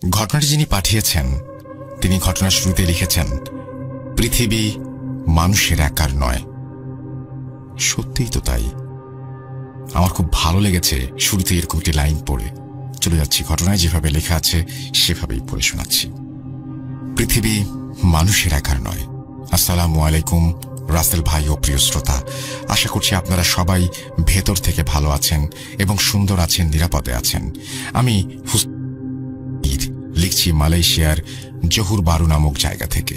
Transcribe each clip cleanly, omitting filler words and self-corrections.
ঘটনাটি যিনি পাঠিয়েছেন তিনি ঘটনার শুরুতে লিখেছেন, পৃথিবী মানুষের একার নয়। সত্যিই তো তাই। আমার খুব ভালো লেগেছে শুরুতে এরকম একটি লাইন পড়ে। চলে যাচ্ছি ঘটনায় যেভাবে লেখা আছে সেভাবেই পড়ে শোনাচ্ছি। পৃথিবী মানুষের একার নয়। আসসালামু আলাইকুম রাসেল ভাই ও প্রিয় শ্রোতা, আশা করছি আপনারা সবাই ভেতর থেকে ভালো আছেন এবং সুন্দর আছেন, নিরাপদে আছেন। আমি লিখছি মালয়েশিয়ার জহুর বারু নামক জায়গা থেকে।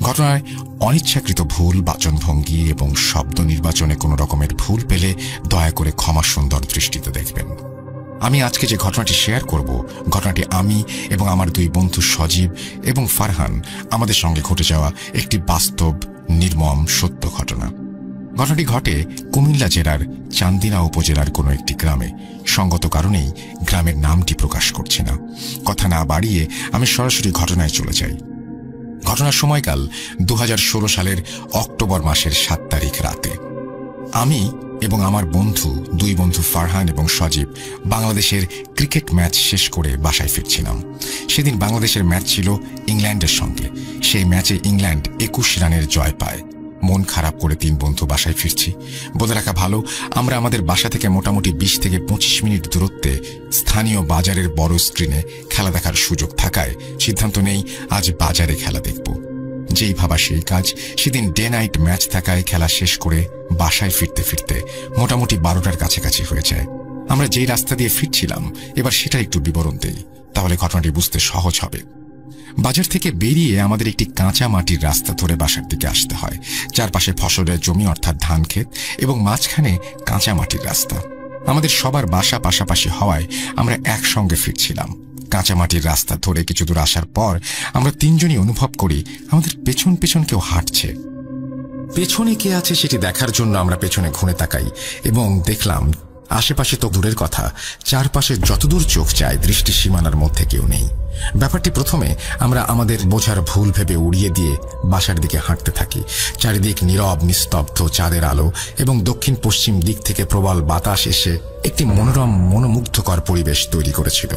ঘটনায় অনিচ্ছাকৃত ভুল, বাচনভঙ্গি এবং শব্দ নির্বাচনে কোনো রকমের ভুল পেলে দয়া করে ক্ষমা সুন্দর দৃষ্টিতে দেখবেন। আমি আজকে যে ঘটনাটি শেয়ার করব, ঘটনাটি আমি এবং আমার দুই বন্ধু সজীব এবং ফারহান আমাদের সঙ্গে ঘটে যাওয়া একটি বাস্তব নির্মম সত্য ঘটনা। ঘটনাটি ঘটে কুমিল্লা জেলার চান্দিনা উপজেলার কোনো একটি গ্রামে। সঙ্গত কারণেই গ্রামের নামটি প্রকাশ করছি না। কথা না বাড়িয়ে আমি সরাসরি ঘটনায় চলে যাই। ঘটনার সময়কাল 2016 সালের অক্টোবর মাসের 7 তারিখ রাতে। আমি এবং আমার দুই বন্ধু ফারহান এবং সজীব বাংলাদেশের ক্রিকেট ম্যাচ শেষ করে বাসায় ফিরছিলাম। সেদিন বাংলাদেশের ম্যাচ ছিল ইংল্যান্ডের সঙ্গে। সেই ম্যাচে ইংল্যান্ড 21 রানের জয় পায়। মন খারাপ করে 3 বন্ধু বাসায় ফিরছি। বলে রাখা ভালো, আমরা আমাদের বাসা থেকে মোটামুটি 20 থেকে 25 মিনিট দূরত্বে স্থানীয় বাজারের বড় স্ক্রিনে খেলা দেখার সুযোগ থাকায় সিদ্ধান্ত নেই আজ বাজারে খেলা দেখব। যেই ভাবা সেই কাজ। সেদিন ডে নাইট ম্যাচ থাকায় খেলা শেষ করে বাসায় ফিরতে ফিরতে মোটামুটি 12টার কাছাকাছি হয়ে যায়। আমরা যেই রাস্তা দিয়ে ফিরছিলাম এবার সেটা একটু বিবরণ দেই, তাহলে ঘটনাটি বুঝতে সহজ হবে। বাজার থেকে বেরিয়ে আমাদের একটি কাঁচা মাটির রাস্তা ধরে বাসার দিকে আসতে হয়। চারপাশে ফসলের জমি অর্থাৎ ধান ক্ষেত এবং মাঝখানে কাঁচা মাটির রাস্তা। আমাদের সবার বাসা পাশাপাশি হওয়ায় আমরা একসঙ্গে ফিরছিলাম। কাঁচা মাটির রাস্তা ধরে কিছু দূর আসার পর আমরা 3 জনই অনুভব করি আমাদের পেছন পেছন কেউ হাঁটছে। পেছনে কে আছে সেটি দেখার জন্য আমরা পেছনে ঘুরে তাকাই এবং দেখলাম আশেপাশে তো দূরের কথা, চারপাশে যতদূর চোখ যায় দৃষ্টি সীমানার মধ্যে কেউ নেই। ব্যাপারটি প্রথমে আমরা আমাদের বোঝার ভুল ভেবে উড়িয়ে দিয়ে বাসার দিকে হাঁটতে থাকি। চারিদিক নীরব, নিস্তব্ধ, চাঁদের আলো এবং দক্ষিণ পশ্চিম দিক থেকে প্রবল বাতাস এসে একটি মনোরম, মনোমুগ্ধকর পরিবেশ তৈরি করেছিল।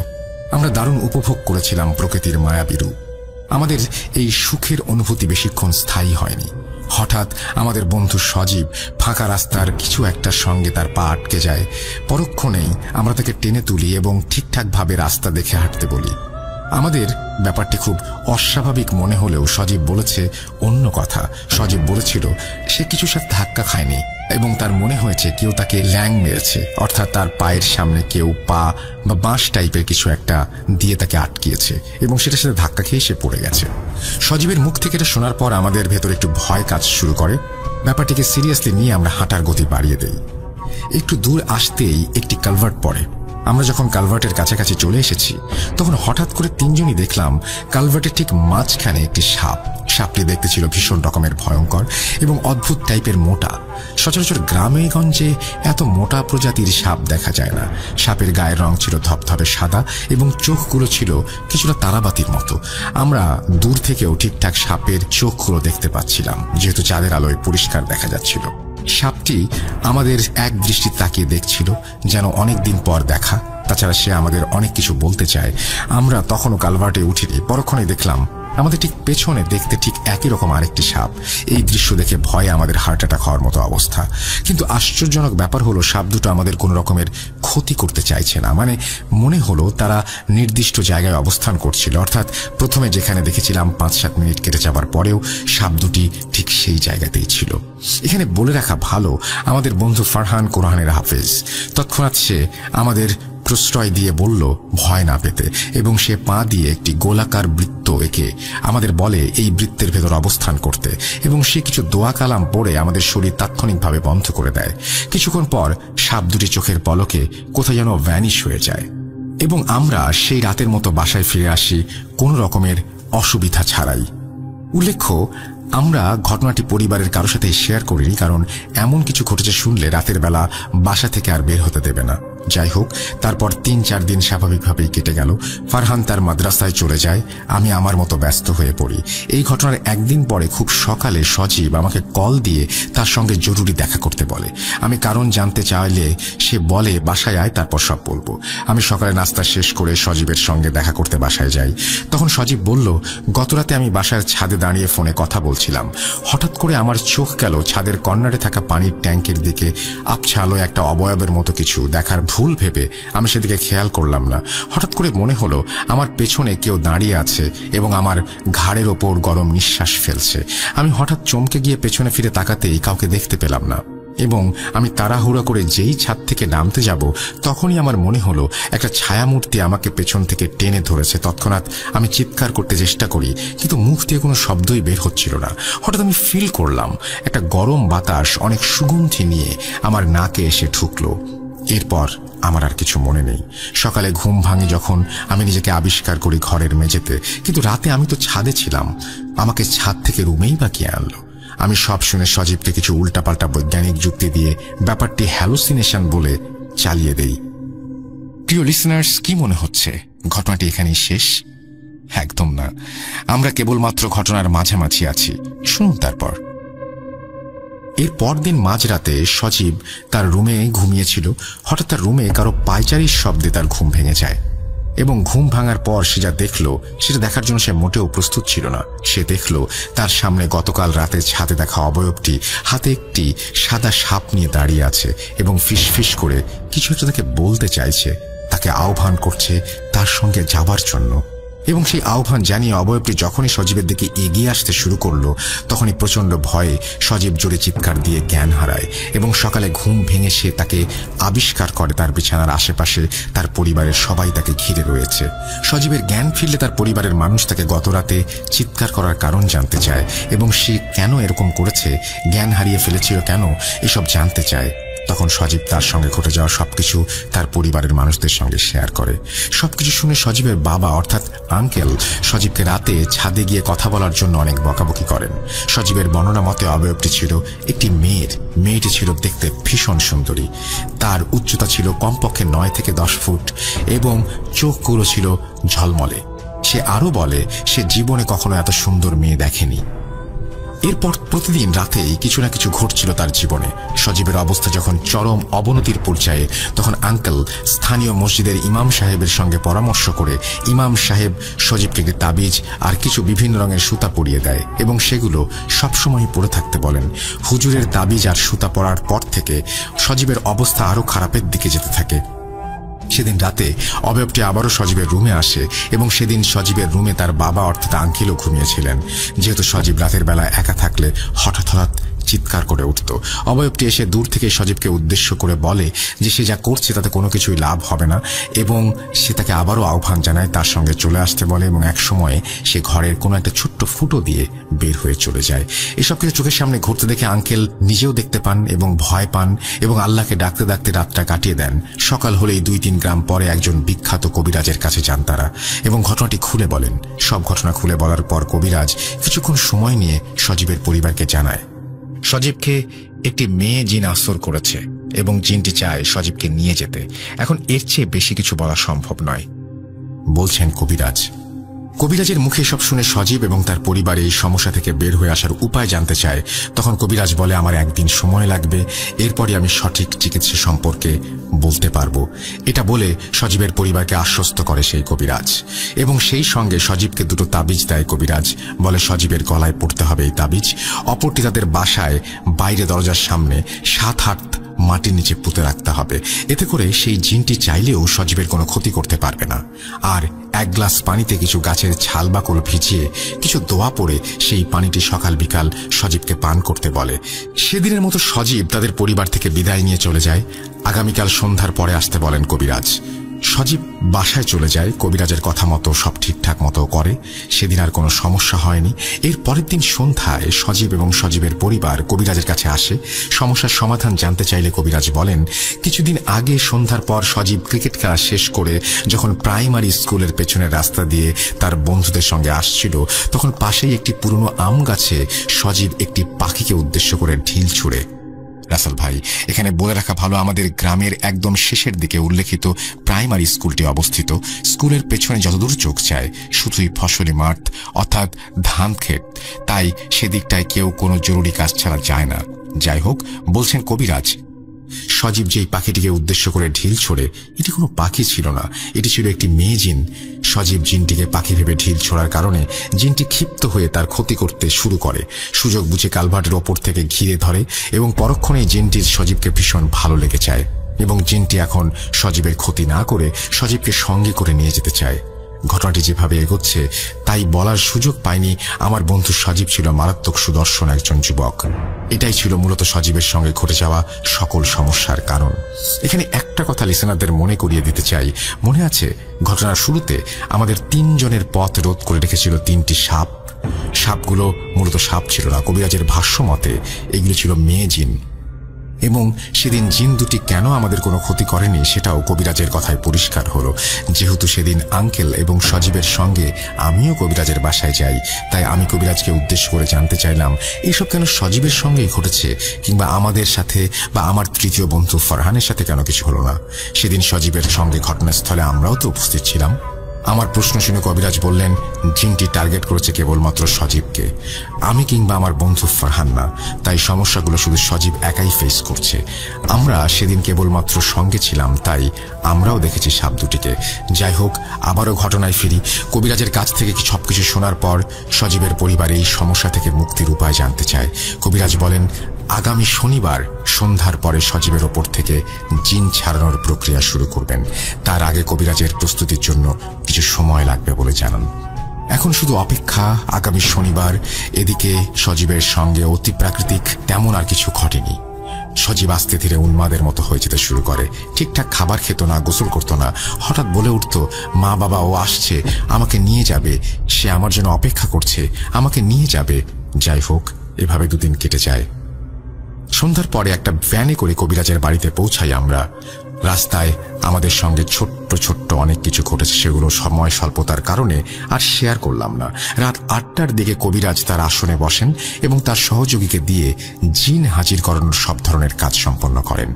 আমরা দারুণ উপভোগ করেছিলাম প্রকৃতির মায়াবী রূপ। আমাদের এই সুখের অনুভূতি বেশিক্ষণ স্থায়ী হয়নি। হঠাৎ আমাদের বন্ধু সজীব ফাঁকা রাস্তার কিছু একটার সঙ্গে তার পা আটকে যায়। পরক্ষণেই আমরা তাকে টেনে তুলি এবং ঠিকঠাকভাবে রাস্তা দেখে হাঁটতে বলি। আমাদের ব্যাপারটি খুব অস্বাভাবিক মনে হলেও সজীব বলেছে অন্য কথা। সজীব বলেছিল সে কিছুর সাথে ধাক্কা খায়নি এবং তার মনে হয়েছে কেউ তাকে ল্যাং মেরেছে, অর্থাৎ তার পায়ের সামনে কেউ পা বা বাঁশ টাইপের কিছু একটা দিয়ে তাকে আটকিয়েছে এবং সেটার সাথে ধাক্কা খেয়ে সে পড়ে গেছে। সজীবের মুখ থেকে এটা শোনার পর আমাদের ভেতরে একটু ভয় কাজ শুরু করে। ব্যাপারটিকে সিরিয়াসলি নিয়ে আমরা হাঁটার গতি বাড়িয়ে দেই। একটু দূর আসতেই একটি কালভার্ট পড়ে। আমরা যখন কালভার্টের কাছাকাছি চলে এসেছি তখন হঠাৎ করে 3 জনই দেখলাম কালভার্টের ঠিক মাঝখানে একটি সাপ। সাপটি দেখতে ছিল ভীষণ রকমের ভয়ঙ্কর এবং অদ্ভুত টাইপের মোটা। সচরাচর গ্রামে গঞ্জে এত মোটা প্রজাতির সাপ দেখা যায় না। সাপের গায়ের রং ছিল ধবধবে সাদা এবং চোখগুলো ছিল কিছুটা তারাবাতির মতো। আমরা দূর থেকেও ঠিকঠাক সাপের চোখগুলো দেখতে পাচ্ছিলাম, যেহেতু চাঁদের আলোয় পরিষ্কার দেখা যাচ্ছিল। সাপটি আমাদের এক দৃষ্টি তাকিয়ে দেখছিল, যেন অনেকদিন পর দেখা। তাছাড়া সে আমাদের অনেক কিছু বলতে চায়। আমরা তখনও কালভার্টে উঠিনি। পরক্ষণে দেখলাম আমাদের ঠিক পেছনে দেখতে ঠিক একই রকম আরেকটি সাপ। এই দৃশ্য দেখে ভয়ে আমাদের হার্ট অ্যাটাক হওয়ার মতো অবস্থা। কিন্তু আশ্চর্যজনক ব্যাপার হলো সাপ দুটো আমাদের কোনো রকমের ক্ষতি করতে চাইছে না। মানে মনে হলো তারা নির্দিষ্ট জায়গায় অবস্থান করছিল, অর্থাৎ প্রথমে যেখানে দেখেছিলাম 5-7 মিনিট কেটে যাবার পরেও সাপ দুটি ঠিক সেই জায়গাতেই ছিল। এখানে বলে রাখা ভালো, আমাদের বন্ধু ফারহান কোরআনের হাফেজ। তৎক্ষণাৎ সে আমাদের প্রশ্রয় দিয়ে বলল ভয় না পেতে এবং সে পা দিয়ে একটি গোলাকার বৃত্ত এঁকে আমাদের বলে এই বৃত্তের ভেতর অবস্থান করতে এবং সে কিছু দোয়া কালাম পড়ে আমাদের শরীর তাৎক্ষণিকভাবে বন্ধ করে দেয়। কিছুক্ষণ পর সাপ দুটি চোখের পলকে কোথায় যেন ভ্যানিশ হয়ে যায় এবং আমরা সেই রাতের মতো বাসায় ফিরে আসি কোনো রকমের অসুবিধা ছাড়াই। উল্লেখ্য, আমরা ঘটনাটি পরিবারের কারোর সাথে শেয়ার করিনি, কারণ এমন কিছু ঘটেছে শুনলে রাতের বেলা বাসা থেকে আর বের হতে দেবে না। যাই হোক, তারপর ৩-৪ দিন স্বাভাবিকভাবেই কেটে গেল। ফারহান তার মাদ্রাসায় চলে যায়, আমি আমার মতো ব্যস্ত হয়ে পড়ি। এই ঘটনার একদিন পরে খুব সকালে সজীব আমাকে কল দিয়ে তার সঙ্গে জরুরি দেখা করতে বলে। আমি কারণ জানতে চাইলে সে বলে বাসায় আয়, তারপর সব বলবো। আমি সকালে নাস্তা শেষ করে সজীবের সঙ্গে দেখা করতে বাসায় যাই। তখন সজীব বলল, গতরাতে আমি বাসার ছাদে দাঁড়িয়ে ফোনে কথা বলছিলাম, হঠাৎ করে আমার চোখ গেল ছাদের কর্নারে থাকা পানির ট্যাঙ্কের দিকে। আবছা আলোয় একটা অবয়বের মতো কিছু দেখার ভুল ভেবে আমি সেদিকে খেয়াল করলাম না। হঠাৎ করে মনে হলো আমার পেছনে কেউ দাঁড়িয়ে আছে এবং আমার ঘাড়ের ওপর গরম নিঃশ্বাস ফেলছে। আমি হঠাৎ চমকে গিয়ে পেছনে ফিরে তাকাতেই কাউকে দেখতে পেলাম না এবং আমি তাড়াহুড়া করে যেই ছাদ থেকে নামতে যাব তখনই আমার মনে হলো একটা ছায়ামূর্তি আমাকে পেছন থেকে টেনে ধরেছে। তৎক্ষণাৎ আমি চিৎকার করতে চেষ্টা করি, কিন্তু মুখ দিয়ে কোনো শব্দই বের হচ্ছিল না। হঠাৎ আমি ফিল করলাম একটা গরম বাতাস অনেক সুগন্ধি নিয়ে আমার নাকে এসে ঢুকলো। এরপর আমার আর কিছু মনে নেই। সকালে ঘুম ভাঙি যখন আমি নিজেকে আবিষ্কার করি ঘরের মেঝেতে, কিন্তু রাতে আমি তো ছাদে ছিলাম, আমাকে ছাদ থেকে রুমেই বা কে আনলো? আমি সব শুনে সজীবকে কিছু উল্টাপাল্টা বৈজ্ঞানিক যুক্তি দিয়ে ব্যাপারটি হ্যালুসিনেশন বলে চালিয়ে দেই। প্রিয় লিসনার্স, কি মনে হচ্ছে ঘটনাটি এখানেই শেষ? একদম না, আমরা কেবলমাত্র ঘটনার মাঝামাঝি আছি। শুনুন তারপর। এর পরদিন মাঝরাতে সজীব তার রুমে ঘুমিয়েছিল। হঠাৎ তার রুমে কারো পায়চারির শব্দে তার ঘুম ভেঙে যায় এবং ঘুম ভাঙার পর সে যা দেখল সেটা দেখার জন্য সে মোটেও প্রস্তুত ছিল না। সে দেখল তার সামনে গতকাল রাতে ছাদে দেখা অবয়বটি হাতে একটি সাদা সাপ নিয়ে দাঁড়িয়ে আছে এবং ফিসফিস করে কিছু একটা তাকে বলতে চাইছে, তাকে আহ্বান করছে তার সঙ্গে যাবার জন্য। এবং সেই আহ্বান জানিয়ে অবয়বটি যখনই সজীবের দিকে এগিয়ে আসতে শুরু করলো তখনই প্রচন্ড ভয়ে সজীব জোরে চিৎকার দিয়ে জ্ঞান হারায় এবং সকালে ঘুম ভেঙে সে তাকে আবিষ্কার করে তার বিছানার আশেপাশে তার পরিবারের সবাই তাকে ঘিরে রয়েছে। সজীবের জ্ঞান ফিরলে তার পরিবারের মানুষ তাকে গতরাতে চিৎকার করার কারণ জানতে চায় এবং সে কেন এরকম করেছে, জ্ঞান হারিয়ে ফেলেছিল কেন, এসব জানতে চায়। তখন সজীব তার সঙ্গে ঘটে যাওয়া সবকিছু তার পরিবারের মানুষদের সঙ্গে শেয়ার করে। সবকিছু শুনে সজীবের বাবা অর্থাৎ আঙ্কেল সজীবকে রাতে ছাদে গিয়ে কথা বলার জন্য অনেক বকাবকি করেন। সজীবের বর্ণনা মতে অবয়বটি ছিল একটি মেয়েটি ছিল দেখতে ভীষণ সুন্দরী। তার উচ্চতা ছিল কমপক্ষে 9 থেকে 10 ফুট এবং চোখগুলো ছিল ঝলমলে। সে আরো বলে সে জীবনে কখনো এত সুন্দর মেয়ে দেখেনি। এরপর প্রতিদিন রাতেই কিছু না কিছু ঘটছিল তার জীবনে। সজীবের অবস্থা যখন চরম অবনতির পর্যায়ে তখন আঙ্কেল স্থানীয় মসজিদের ইমাম সাহেবের সঙ্গে পরামর্শ করে ইমাম সাহেব সজীবকে একটি তাবিজ আর কিছু বিভিন্ন রঙের সুতা পরিয়ে দেয় এবং সেগুলো সবসময় পরে থাকতে বলেন। হুজুরের তাবিজ আর সুতা পরার পর থেকে সজীবের অবস্থা আরো খারাপের দিকে যেতে থাকে। সেদিন রাতে অবয়বটি আবারও সজীবের রুমে আসে এবং সেদিন সজীবের রুমে তার বাবা অর্থাৎ আঙ্কেলও ঘুমিয়েছিলেন। যেহেতু সজীব রাতের বেলা একা থাকলে হঠাৎ চিৎকার করে উঠত। অবয়বটি এসে দূর থেকে সজীবকে উদ্দেশ্য করে বলে যে সে যা করছে তাতে কোনো কিছুই লাভ হবে না এবং সে তাকে আবারও আহ্বান জানায় তার সঙ্গে চলে আসতে বলে এবং এক সময়ে সে ঘরের কোনো একটা ছোট্ট ফুটো দিয়ে বের হয়ে চলে যায়। এসব কিছু চোখের সামনে ঘুরতে দেখে আঙ্কেল নিজেও দেখতে পান এবং ভয় পান এবং আল্লাহকে ডাকতে ডাকতে রাতটা কাটিয়ে দেন। সকাল হলেই 2-3 গ্রাম পরে একজন বিখ্যাত কবিরাজের কাছে যান তারা এবং ঘটনাটি খুলে বলেন। সব ঘটনা খুলে বলার পর কবিরাজ কিছুক্ষণ সময় নিয়ে সজীবের পরিবারকে জানায় সজীবকে একটি মেয়ে জিন আসর করেছে এবং জিনটি চায় সজীবকে নিয়ে যেতে। এখন এর চেয়ে বেশি কিছু বলা সম্ভব নয়, বলছেন কবিরাজ। কবিরাজের মুখে সব শুনে সজীব এবং তার পরিবার এই সমস্যা থেকে বের হয়ে আসার উপায় জানতে চায়। তখন কবিরাজ বলে আমার একদিন সময় লাগবে, এরপরই আমি সঠিক চিকিৎসা সম্পর্কে বলতে পারবো। এটা বলে সজীবের পরিবারকে আশ্বস্ত করে সেই কবিরাজ এবং সেই সঙ্গে সজীবকে 2টো তাবিজ দেয় কবিরাজ। বলে সজীবের গলায় পড়তে হবে এই তাবিজ, অপরটি তাদের বাসায় বাইরে দরজার সামনে 7 হাত মাটির নিচে পুঁতে রাখতে হবে। এতে করে সেই জিনটি চাইলেও সজীবের কোনো ক্ষতি করতে পারবে না। আর 1 গ্লাস পানিতে কিছু গাছের ছাল বাকল ভিজিয়ে কিছু দোয়া পড়ে সেই পানিটি সকাল বিকাল সজীবকে পান করতে বলে। সেদিনের মতো সজীব তাদের পরিবার থেকে বিদায় নিয়ে চলে যায়। আগামীকাল সন্ধ্যার পরে আসতে বলেন কবিরাজ। সজীব বাসায় চলে যায়, কবিরাজের কথা মতো সব ঠিকঠাক মতো করে। সেদিন আর কোনো সমস্যা হয়নি। এর পরের দিন সন্ধ্যায় সজীব এবং সজীবের পরিবার কবিরাজের কাছে আসে সমস্যার সমাধান জানতে চাইলে কবিরাজ বলেন কিছুদিন আগে সন্ধ্যার পর সজীব ক্রিকেট খেলা শেষ করে যখন প্রাইমারি স্কুলের পেছনের রাস্তা দিয়ে তার বন্ধুদের সঙ্গে আসছিল তখন পাশেই একটি পুরনো আম গাছে সজীব একটি পাখিকে উদ্দেশ্য করে ঢিল ছুঁড়ে। রাসেল ভাই, এখানে বলে রাখা ভালো, আমাদের গ্রামের একদম শেষের দিকে উল্লেখিত প্রাইমারি স্কুলটি অবস্থিত। স্কুলের পেছনে যতদূর চোখ যায় শুধুই ফসলি মাঠ, অর্থাৎ ধান ক্ষেত। তাই সেদিকটায় কেউ কোনো জরুরি কাজ ছাড়া যায় না। যাই হোক, বলছেন কবিরাজ, সজীব যেই পাখিটিকে উদ্দেশ্য করে ঢিল ছোড়ে, এটি কোনো পাখি ছিল না, এটি ছিল একটি মেয়ে জিন। সজীব জিনটিকে পাখি ভেবে ঢিল ছোড়ার কারণে জিনটি ক্ষিপ্ত হয়ে তার ক্ষতি করতে শুরু করে। সুযোগ বুঝে কালভার্টের ওপর থেকে ঘিরে ধরে এবং পরক্ষণেই জিনটির সজীবকে ভীষণ ভালো লেগে যায় এবং জিনটি এখন সজীবের ক্ষতি না করে সজীবকে সঙ্গে করে নিয়ে যেতে চায়। ঘটনাটি যেভাবে এগোচ্ছে তাই বলার সুযোগ পায়নি আমার বন্ধু সজীব ছিল মারাত্মক সুদর্শন একজন যুবক। এটাই ছিল মূলত সজীবের সঙ্গে ঘটে যাওয়া সকল সমস্যার কারণ। এখানে একটা কথা লিসেনারদের মনে করিয়ে দিতে চাই। মনে আছে ঘটনার শুরুতে আমাদের 3 জনের পথ রোধ করে রেখেছিল 3টি সাপ। সাপগুলো মূলত সাপ ছিল না, কবিরাজের ভাষ্য মতে এগুলো ছিল মেয়ে জিন। এবং সেদিন জিন দুটি কেন আমাদের কোনো ক্ষতি করেনি সেটাও কবিরাজের কথায় পরিষ্কার হলো। যেহেতু সেদিন আঙ্কেল এবং সজীবের সঙ্গে আমিও কবিরাজের বাসায় যাই, তাই আমি কবিরাজকে উদ্দেশ্য করে জানতে চাইলাম এইসব কেন সজীবের সঙ্গেই ঘটেছে, কিংবা আমাদের সাথে বা আমার তৃতীয় বন্ধু ফরহানের সাথে কেন কিছু হলো না। সেদিন সজীবের সঙ্গে ঘটনাস্থলে আমরাও তো উপস্থিত ছিলাম। আমার প্রশ্ন শুনে কবিরাজ বললেন, জিনটি টার্গেট করেছে কেবলমাত্র সজীবকে, আমি কিংবা আমার বন্ধু ফরহান না। তাই সমস্যাগুলো শুধু সজীব একাই ফেস করছে। আমরা সেদিন কেবলমাত্র সঙ্গে ছিলাম, তাই আমরাও দেখেছি সাপ দুটিকে। যাই হোক, আবারও ঘটনায় ফিরি। কবিরাজের কাছ থেকে সবকিছু শোনার পর সজীবের পরিবার এই সমস্যা থেকে মুক্তির উপায় জানতে চায়। কবিরাজ বলেন, আগামী শনিবার সন্ধ্যার পরে সজীবের ওপর থেকে জিন ছাড়ানোর প্রক্রিয়া শুরু করবেন। তার আগে কবিরাজের প্রস্তুতির জন্য কিছু সময় লাগবে বলে জানান। এখন শুধু অপেক্ষা আগামী শনিবার। এদিকে সজীবের সঙ্গে অতি প্রাকৃতিক তেমন আর কিছু ঘটেনি। সজীব আস্তে ধীরে উন্মাদের মতো হয়ে যেতে শুরু করে। ঠিকঠাক খাবার খেত না, গোসল করতো না। হঠাৎ বলে উঠত, মা বাবা ও আসছে, আমাকে নিয়ে যাবে, সে আমার জন্য অপেক্ষা করছে, আমাকে নিয়ে যাবে। যাই হোক, এভাবে 2 দিন কেটে যায়। সন্ধ্যার পরে একটা ভ্যানে করে কবিরাজের বাড়িতে পৌঁছাই আমরা। রাস্তায় আমাদের সঙ্গে ছোট্ট ছোট্ট অনেক কিছু ঘটেছে, সেগুলো সময় স্বল্পতার কারণে আর শেয়ার করলাম না। রাত 8টার দিকে কবিরাজ তার আসনে বসেন এবং তার সহযোগীকে দিয়ে জিন হাজির করানোর সব ধরনের কাজ সম্পন্ন করেন।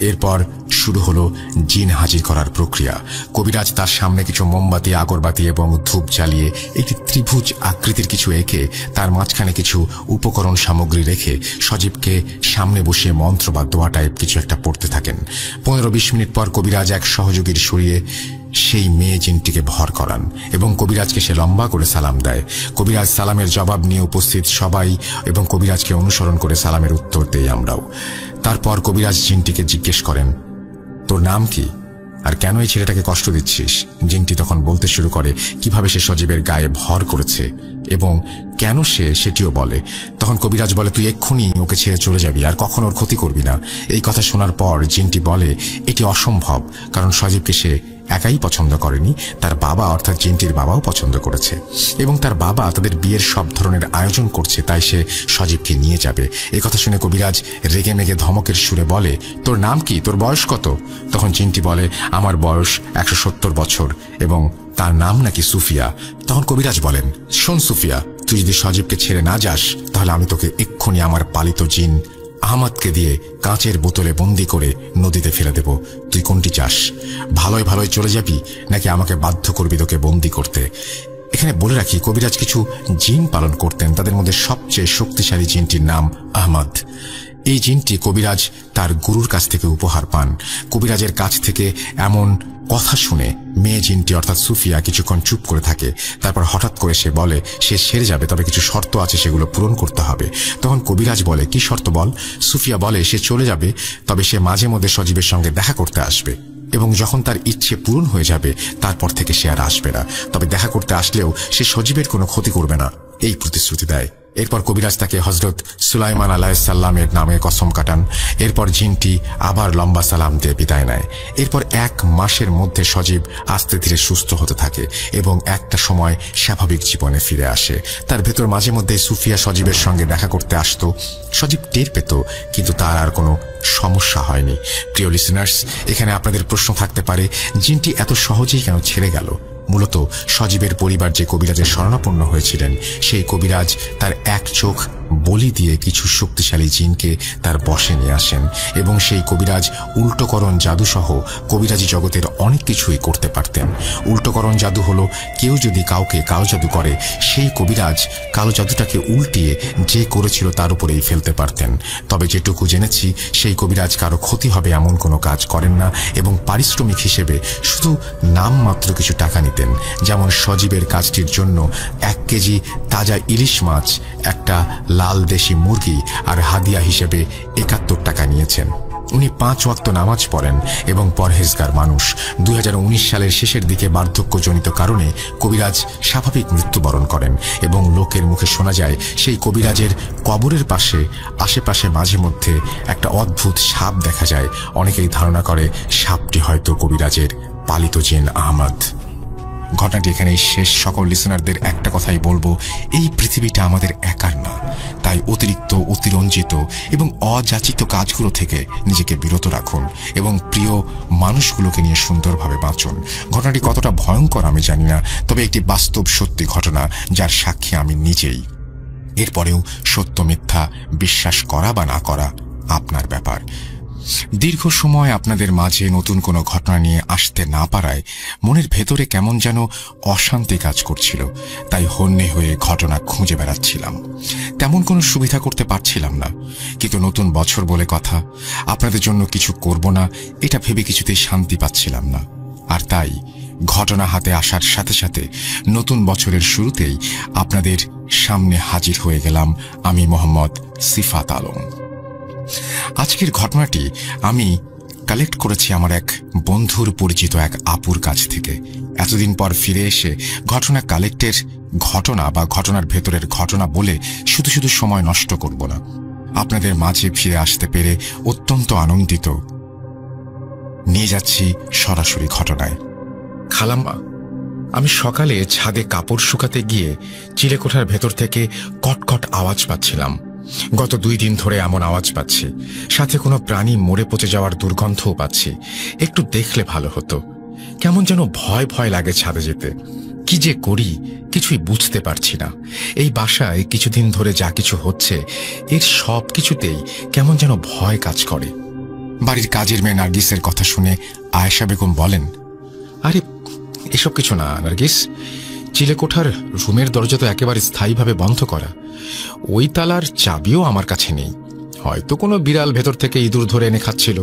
এরপর শুরু হলো জিন হাজির করার প্রক্রিয়া। কবিরাজ তার সামনে কিছু মোমবাতি, আগরবাতি এবং ধূপ জ্বালিয়ে একটি ত্রিভুজ আকৃতির কিছু এঁকে তার মাঝখানে কিছু উপকরণ সামগ্রী রেখে সজীবকে সামনে বসিয়ে মন্ত্র বা দোয়া টাইপ কিছু একটা পড়তে থাকেন। 15-20 মিনিট পর কবিরাজ এক সহযোগীর সরিয়ে সেই মেয়ে জিনটিকে ভর করান এবং কবিরাজকে সে লম্বা করে সালাম দেয়। কবিরাজ সালামের জবাব নিয়ে উপস্থিত সবাই এবং কবিরাজকে অনুসরণ করে সালামের উত্তর দেই আমরাও। তারপর কবিরাজ জিনটিকে জিজ্ঞেস করেন, তোর নাম কি আর কেন এই ছেলেটাকে কষ্ট দিচ্ছিস? জিনটি তখন বলতে শুরু করে কিভাবে সে সজীবের গায়ে ভর করেছে এবং কেন সে সেটিও বলে। তখন কবিরাজ বলে, তুই এক্ষুনি ওকে ছেড়ে চলে যাবি আর কখনো ওর ক্ষতি করবি না। এই কথা শোনার পর জিনটি বলে, এটি অসম্ভব, কারণ সজীবকে সে একাই পছন্দ করেনি, তার বাবা অর্থাৎ জিনটির বাবাও পছন্দ করেছে এবং তার বাবা তাদের বিয়ের সব ধরনের আয়োজন করছে, তাই সে সজীবকে নিয়ে যাবে। এই কথা শুনে কবিরাজ রেগে মেগে ধমকের সুরে বলে, তোর নাম কি, তোর বয়স কত? তখন জিনটি বলে, আমার বয়স 170 বছর এবং তার নাম নাকি সুফিয়া। তখন কবিরাজ বলেন, শোন সুফিয়া, তুই যদি সজীবকে ছেড়ে না যাস তাহলে আমি তোকে এক্ষুনি আমার পালিত জিন আহমদকে দিয়ে কাঁচের বোতলে বন্দি করে নদীতে ফেলে দেব। তুই কোনটি চাস? ভালোই ভালোই চলে যাবি নাকি আমাকে বাধ্য করবি তোকে বন্দি করতে? এখানে বলে রাখি, কবিরাজ কিছু জিন পালন করতেন, তাদের মধ্যে সবচেয়ে শক্তিশালী জিনটির নাম আহমদ। এই জিনটি কবিরাজ তার গুরুর কাছ থেকে উপহার পান। কবিরাজের কাছ থেকে এমন কথা শুনে মেয়ে জিনটি অর্থাৎ সুফিয়া কিছুক্ষণ চুপ করে থাকে। তারপর হঠাৎ করে সে বলে সে সেরে যাবে, তবে কিছু শর্ত আছে, সেগুলো পূরণ করতে হবে। তখন কবিরাজ বলে, কি শর্ত বল? সুফিয়া বলে, সে চলে যাবে, তবে সে মাঝে মধ্যে সজীবের সঙ্গে দেখা করতে আসবে এবং যখন তার ইচ্ছে পূরণ হয়ে যাবে তারপর থেকে সে আর আসবে না, তবে দেখা করতে আসলেও সে সজীবের কোনো ক্ষতি করবে না, এই প্রতিশ্রুতি দেয়। এরপর কবিরাজ তাকে হযরত সুলাইমান আলাইহিস সালামের নামে কসম কাটান। এরপর জিনটি আবার লম্বা সালাম দিয়ে বিদায় নেয়। এরপর 1 মাসের মধ্যে সজীব আস্তে ধীরে সুস্থ হতে থাকে এবং একটা সময় স্বাভাবিক জীবনে ফিরে আসে। তার ভেতর মাঝে মধ্যে সুফিয়া সজীবের সঙ্গে দেখা করতে আসতো। সজীব টের পেত, কিন্তু তার আর কোনো সমস্যা হয়নি। প্রিয় লিসেনার্স, এখানে আপনাদের প্রশ্ন থাকতে পারে, জিনটি এত সহজেই কেন ছেড়ে গেল? মূলত সজীবের পরিবার যে কবিরাজের শরণাপন্ন হয়েছিলেন সেই কবিরাজ তার 1 চোখ বলি দিয়ে কিছু শক্তিশালী জিনকে তার বশে নিয়ে আসেন এবং সেই কবিরাজ উল্টোকরণ জাদুসহ কবিরাজি জগতের অনেক কিছুই করতে পারতেন। উল্টোকরণ জাদু হলো কেউ যদি কাউকে কালো জাদু করে, সেই কবিরাজ কালো জাদুটাকে উল্টিয়ে যে করেছিল তার উপরেই ফেলতে পারতেন। তবে যেটুকু জেনেছি, সেই কবিরাজ কারো ক্ষতি হবে এমন কোনো কাজ করেন না এবং পারিশ্রমিক হিসেবে শুধু নামমাত্র কিছু টাকা নিতেন। যেমন সজীবের কাজটির জন্য 1 কেজি তাজা ইলিশ মাছ, একটা লাল দেশি মুরগি আর হাদিয়া হিসেবে 71 টাকা নিয়েছেন। উনি 5 ওয়াক্ত নামাজ পড়েন এবং পরহেজগার মানুষ। 2019 সালের শেষের দিকে বার্ধক্যজনিত কারণে কবিরাজ স্বাভাবিক মৃত্যুবরণ করেন এবং লোকের মুখে শোনা যায় সেই কবিরাজের কবরের আশেপাশে মাঝে মধ্যে একটা অদ্ভুত সাপ দেখা যায়। অনেকেই ধারণা করে সাপটি হয়তো কবিরাজের পালিত জিন আহমদ। ঘটনাটি এখানেই শেষ। সকল লিসনারদের একটা কথাই বলবো, এই পৃথিবীটা আমাদের একার না, তাই অতিরিক্ত, অতিরঞ্জিত এবং অযাচিত কাজগুলো থেকে নিজেকে বিরত রাখুন এবং প্রিয় মানুষগুলোকে নিয়ে সুন্দরভাবে বাঁচুন। ঘটনাটি কতটা ভয়ঙ্কর আমি জানি না, তবে একটি বাস্তব সত্যি ঘটনা যার সাক্ষী আমি নিজেই। এরপরেও সত্য মিথ্যা বিশ্বাস করা বা না করা আপনার ব্যাপার। দীর্ঘ সময় আপনাদের মাঝে নতুন কোনো ঘটনা নিয়ে আসতে না পারায় মনের ভেতরে কেমন যেন অশান্তি কাজ করছিল। তাই হন্যে হয়ে ঘটনা খুঁজে বেড়াচ্ছিলাম। তেমন কোনো সুবিধা করতে পারছিলাম না, কিন্তু নতুন বছর বলে কথা, আপনাদের জন্য কিছু করব না এটা ভেবে কিছুতেই শান্তি পাচ্ছিলাম না। আর তাই ঘটনা হাতে আসার সাথে সাথে নতুন বছরের শুরুতেই আপনাদের সামনে হাজির হয়ে গেলাম আমি মোহাম্মদ সিফাত আলম। আজকের ঘটনাটি আমি কালেক্ট করেছি আমার এক বন্ধুর পরিচিত এক আপুর কাছ থেকে। এতদিন পর ফিরে এসে ঘটনা কালেক্টের ঘটনা বা ঘটনার ভেতরের ঘটনা বলে শুধু শুধু সময় নষ্ট করব না। আপনাদের মাঝে ফিরে আসতে পেরে অত্যন্ত আনন্দিত। নিয়ে যাচ্ছি সরাসরি ঘটনায়। খালাম্মা, আমি সকালে ছাদে কাপড় শুকাতে গিয়ে চিলেকোঠার ভেতর থেকে কটকট আওয়াজ পাচ্ছিলাম। গত 2 দিন ধরে এমন আওয়াজ পাচ্ছি, সাথে কোনো প্রাণী মরে পচে যাওয়ার দুর্গন্ধও পাচ্ছি। একটু দেখলে ভালো হতো। কেমন যেন ভয় ভয় লাগে ছাদে যেতে। কি যে করি কিছুই বুঝতে পারছি না। এই বাসায় কিছুদিন ধরে যা কিছু হচ্ছে, এর সব কিছুতেই কেমন যেন ভয় কাজ করে। বাড়ির কাজের মেয়ে নার্গিসের কথা শুনে আয়েশা বেগম বলেন, আরে এসব কিছু না নার্গিস, চিলেকোঠার রুমের দরজা তো একেবারে স্থায়ীভাবে বন্ধ করা। ওই তালার চাবিও আমার কাছে নেই। হয়তো কোনো বিড়াল ভেতর থেকে ইঁদুর ধরে এনে খাচ্ছিল,